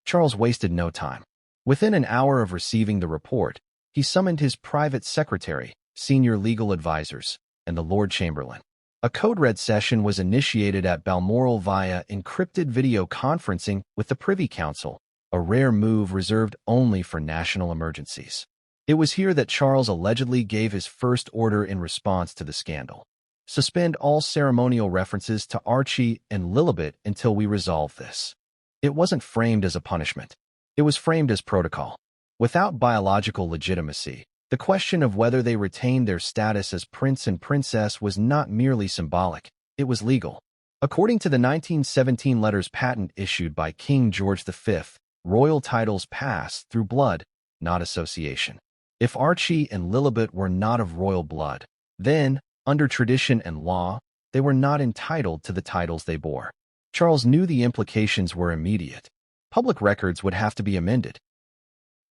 Charles wasted no time. Within an hour of receiving the report, he summoned his private secretary, senior legal advisors, and the Lord Chamberlain. A code-red session was initiated at Balmoral via encrypted video conferencing with the Privy Council, a rare move reserved only for national emergencies. It was here that Charles allegedly gave his first order in response to the scandal. Suspend all ceremonial references to Archie and Lilibet until we resolve this. It wasn't framed as a punishment. It was framed as protocol. Without biological legitimacy, the question of whether they retained their status as prince and princess was not merely symbolic, it was legal. According to the 1917 letters patent issued by King George V, royal titles pass through blood, not association. If Archie and Lilibet were not of royal blood, then, under tradition and law, they were not entitled to the titles they bore. Charles knew the implications were immediate. Public records would have to be amended.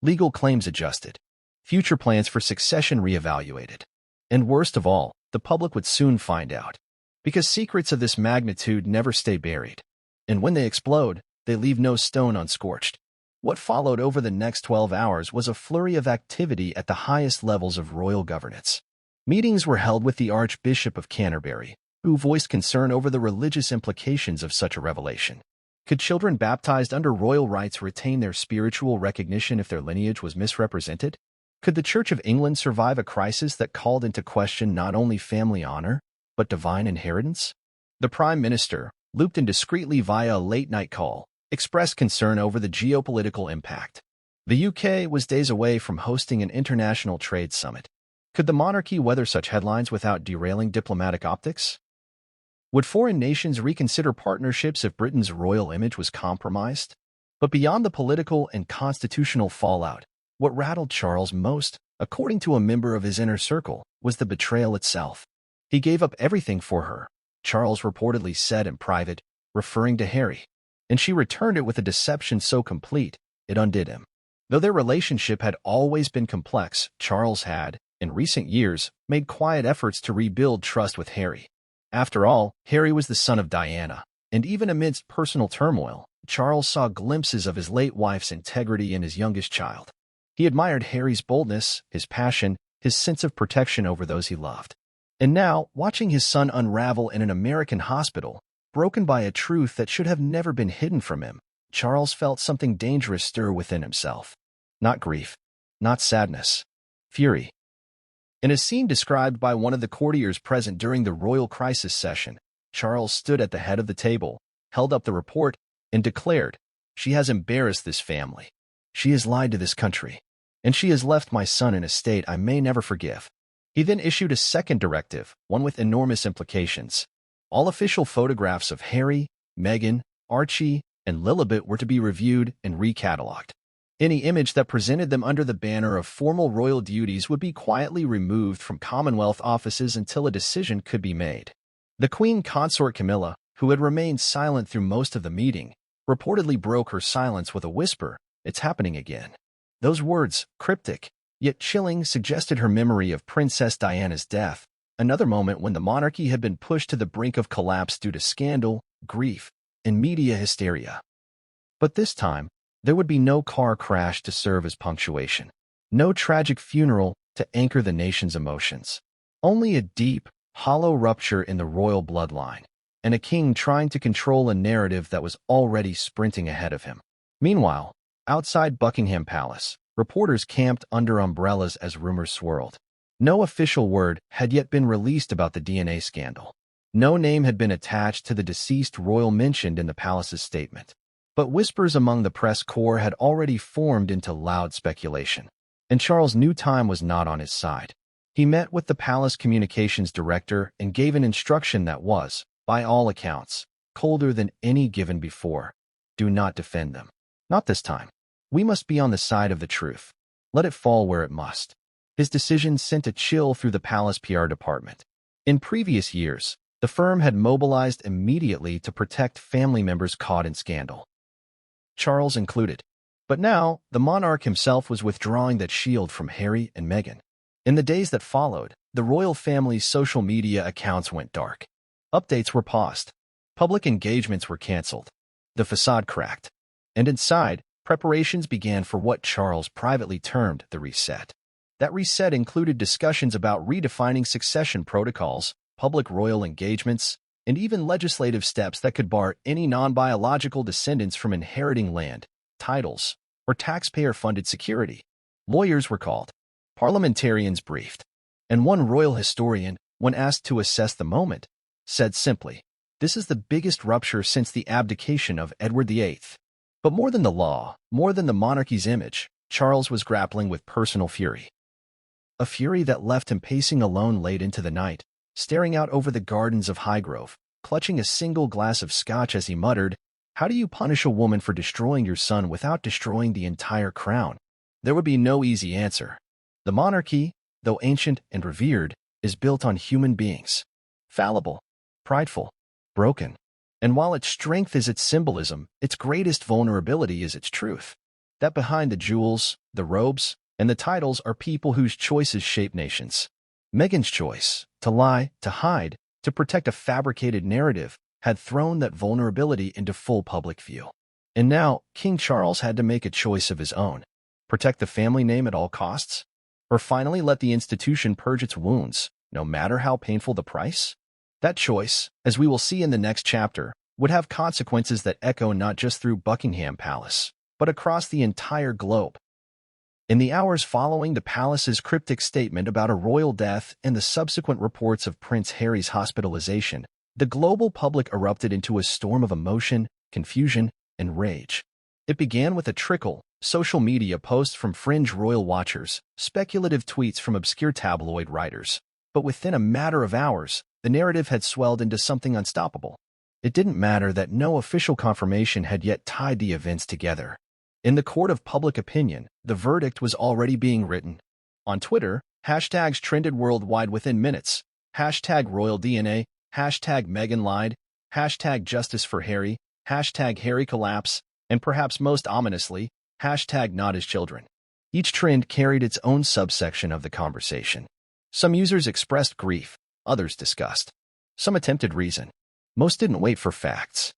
Legal claims adjusted. Future plans for succession reevaluated. And worst of all, the public would soon find out. Because secrets of this magnitude never stay buried. And when they explode, they leave no stone unscorched. What followed over the next 12 hours was a flurry of activity at the highest levels of royal governance. Meetings were held with the Archbishop of Canterbury, who voiced concern over the religious implications of such a revelation. Could children baptized under royal rites retain their spiritual recognition if their lineage was misrepresented? Could the Church of England survive a crisis that called into question not only family honor, but divine inheritance? The Prime Minister, looped in discreetly via a late-night call, expressed concern over the geopolitical impact. The UK was days away from hosting an international trade summit. Could the monarchy weather such headlines without derailing diplomatic optics? Would foreign nations reconsider partnerships if Britain's royal image was compromised? But beyond the political and constitutional fallout, what rattled Charles most, according to a member of his inner circle, was the betrayal itself. He gave up everything for her, Charles reportedly said in private, referring to Harry. And she returned it with a deception so complete, it undid him. Though their relationship had always been complex, Charles had, in recent years, made quiet efforts to rebuild trust with Harry. After all, Harry was the son of Diana, and even amidst personal turmoil, Charles saw glimpses of his late wife's integrity in his youngest child. He admired Harry's boldness, his passion, his sense of protection over those he loved. And now, watching his son unravel in an American hospital, broken by a truth that should have never been hidden from him, Charles felt something dangerous stir within himself. Not grief, not sadness, fury. In a scene described by one of the courtiers present during the royal crisis session, Charles stood at the head of the table, held up the report, and declared, "She has embarrassed this family. She has lied to this country. And she has left my son in a state I may never forgive." He then issued a second directive, one with enormous implications. All official photographs of Harry, Meghan, Archie, and Lilibet were to be reviewed and recatalogued. Any image that presented them under the banner of formal royal duties would be quietly removed from Commonwealth offices until a decision could be made. The Queen Consort Camilla, who had remained silent through most of the meeting, reportedly broke her silence with a whisper, "It's happening again." Those words, cryptic, yet chilling, suggested her memory of Princess Diana's death, another moment when the monarchy had been pushed to the brink of collapse due to scandal, grief, and media hysteria. But this time, there would be no car crash to serve as punctuation, no tragic funeral to anchor the nation's emotions, only a deep, hollow rupture in the royal bloodline, and a king trying to control a narrative that was already sprinting ahead of him. Meanwhile, Outside Buckingham Palace, reporters camped under umbrellas as rumors swirled. No official word had yet been released about the DNA scandal. No name had been attached to the deceased royal mentioned in the palace's statement. But whispers among the press corps had already formed into loud speculation. And Charles knew time was not on his side. He met with the palace communications director and gave an instruction that was, by all accounts, colder than any given before. Do not defend them. Not this time. We must be on the side of the truth. Let it fall where it must. His decision sent a chill through the palace PR department. In previous years, the firm had mobilized immediately to protect family members caught in scandal, Charles included. But now, the monarch himself was withdrawing that shield from Harry and Meghan. In the days that followed, the royal family's social media accounts went dark. Updates were paused. Public engagements were canceled. The facade cracked. And inside, preparations began for what Charles privately termed the reset. That reset included discussions about redefining succession protocols, public royal engagements, and even legislative steps that could bar any non-biological descendants from inheriting land, titles, or taxpayer-funded security. Lawyers were called. Parliamentarians briefed. And one royal historian, when asked to assess the moment, said simply, "This is the biggest rupture since the abdication of Edward VIII." But more than the law, more than the monarchy's image, Charles was grappling with personal fury. A fury that left him pacing alone late into the night, staring out over the gardens of Highgrove, clutching a single glass of scotch as he muttered, "How do you punish a woman for destroying your son without destroying the entire crown?" There would be no easy answer. The monarchy, though ancient and revered, is built on human beings. Fallible, prideful, broken. And while its strength is its symbolism, its greatest vulnerability is its truth. That behind the jewels, the robes, and the titles are people whose choices shape nations. Meghan's choice, to lie, to hide, to protect a fabricated narrative, had thrown that vulnerability into full public view. And now, King Charles had to make a choice of his own. Protect the family name at all costs? Or finally let the institution purge its wounds, no matter how painful the price? That choice, as we will see in the next chapter, would have consequences that echo not just through Buckingham Palace, but across the entire globe. In the hours following the palace's cryptic statement about a royal death and the subsequent reports of Prince Harry's hospitalization, the global public erupted into a storm of emotion, confusion, and rage. It began with a trickle, social media posts from fringe royal watchers, speculative tweets from obscure tabloid writers. But within a matter of hours, the narrative had swelled into something unstoppable. It didn't matter that no official confirmation had yet tied the events together. In the court of public opinion, the verdict was already being written. On Twitter, hashtags trended worldwide within minutes. Hashtag royal DNA, hashtag Meghan lied, hashtag justice for Harry, hashtag Harry collapse, and perhaps most ominously, hashtag not his children. Each trend carried its own subsection of the conversation. Some users expressed grief, others disgust. Some attempted reason. Most didn't wait for facts.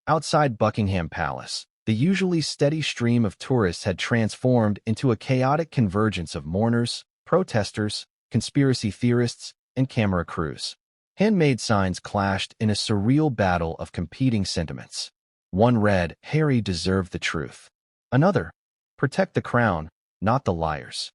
Outside Buckingham Palace, the usually steady stream of tourists had transformed into a chaotic convergence of mourners, protesters, conspiracy theorists, and camera crews. Handmade signs clashed in a surreal battle of competing sentiments. One read, "Harry deserved the truth." Another, "Protect the crown, not the liars."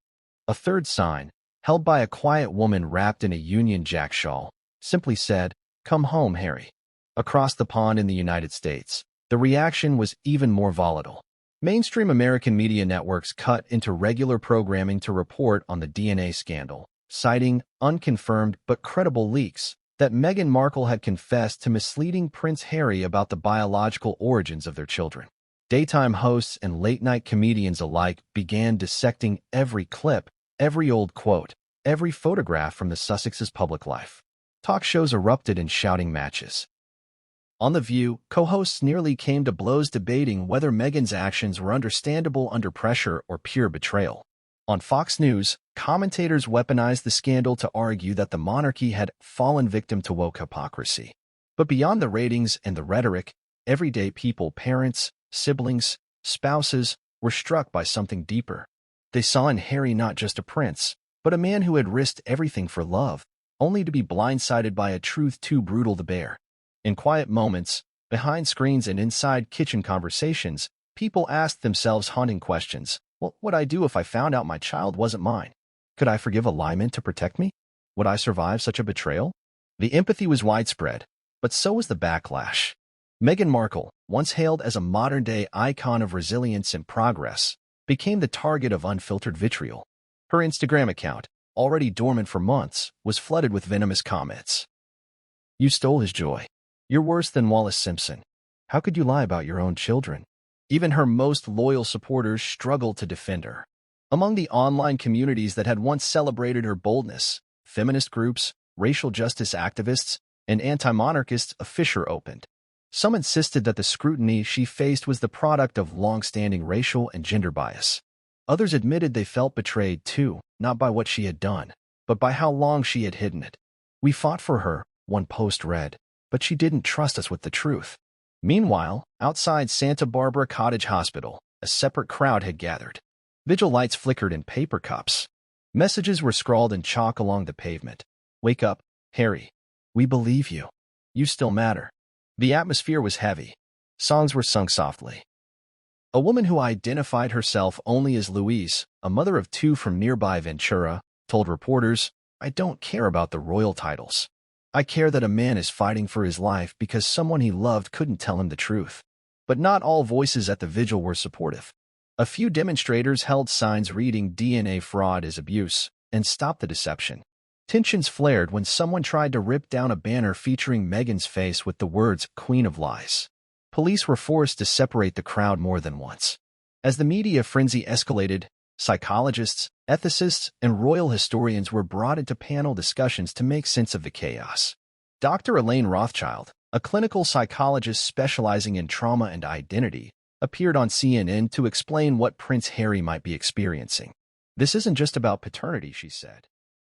A third sign, held by a quiet woman wrapped in a Union Jack shawl, simply said, "Come home, Harry." Across the pond in the United States, the reaction was even more volatile. Mainstream American media networks cut into regular programming to report on the DNA scandal, citing unconfirmed but credible leaks that Meghan Markle had confessed to misleading Prince Harry about the biological origins of their children. Daytime hosts and late-night comedians alike began dissecting every clip, every old quote, every photograph from the Sussex's public life. Talk shows erupted in shouting matches. On The View, co-hosts nearly came to blows debating whether Meghan's actions were understandable under pressure or pure betrayal. On Fox News, commentators weaponized the scandal to argue that the monarchy had fallen victim to woke hypocrisy. But beyond the ratings and the rhetoric, everyday people, parents, siblings, spouses, were struck by something deeper. They saw in Harry not just a prince, but a man who had risked everything for love, only to be blindsided by a truth too brutal to bear. In quiet moments, behind screens and inside kitchen conversations, People asked themselves haunting questions. What would I do if I found out my child wasn't mine? Could I forgive a lineman to protect me? Would I survive such a betrayal? The empathy was widespread, but so was the backlash. Meghan Markle, once hailed as a modern-day icon of resilience and progress, became the target of unfiltered vitriol. Her Instagram account, already dormant for months, was flooded with venomous comments. You stole his joy. You're worse than Wallace Simpson. How could you lie about your own children? Even her most loyal supporters struggled to defend her. Among the online communities that had once celebrated her boldness, feminist groups, racial justice activists, and anti-monarchists, a fissure opened. Some insisted that the scrutiny she faced was the product of long-standing racial and gender bias. Others admitted they felt betrayed too, not by what she had done, but by how long she had hidden it. We fought for her, one post read, but she didn't trust us with the truth. Meanwhile, outside Santa Barbara Cottage Hospital, a separate crowd had gathered. Vigil lights flickered in paper cups. Messages were scrawled in chalk along the pavement. Wake up, Harry. We believe you. You still matter. The atmosphere was heavy. Songs were sung softly. A woman who identified herself only as Louise, a mother of two from nearby Ventura, told reporters, I don't care about the royal titles. I care that a man is fighting for his life because someone he loved couldn't tell him the truth. But not all voices at the vigil were supportive. A few demonstrators held signs reading DNA fraud is abuse and stop the deception. Tensions flared when someone tried to rip down a banner featuring Meghan's face with the words Queen of Lies. Police were forced to separate the crowd more than once. As the media frenzy escalated, psychologists, ethicists, and royal historians were brought into panel discussions to make sense of the chaos. Dr. Elaine Rothschild, a clinical psychologist specializing in trauma and identity, appeared on CNN to explain what Prince Harry might be experiencing. This isn't just about paternity, she said.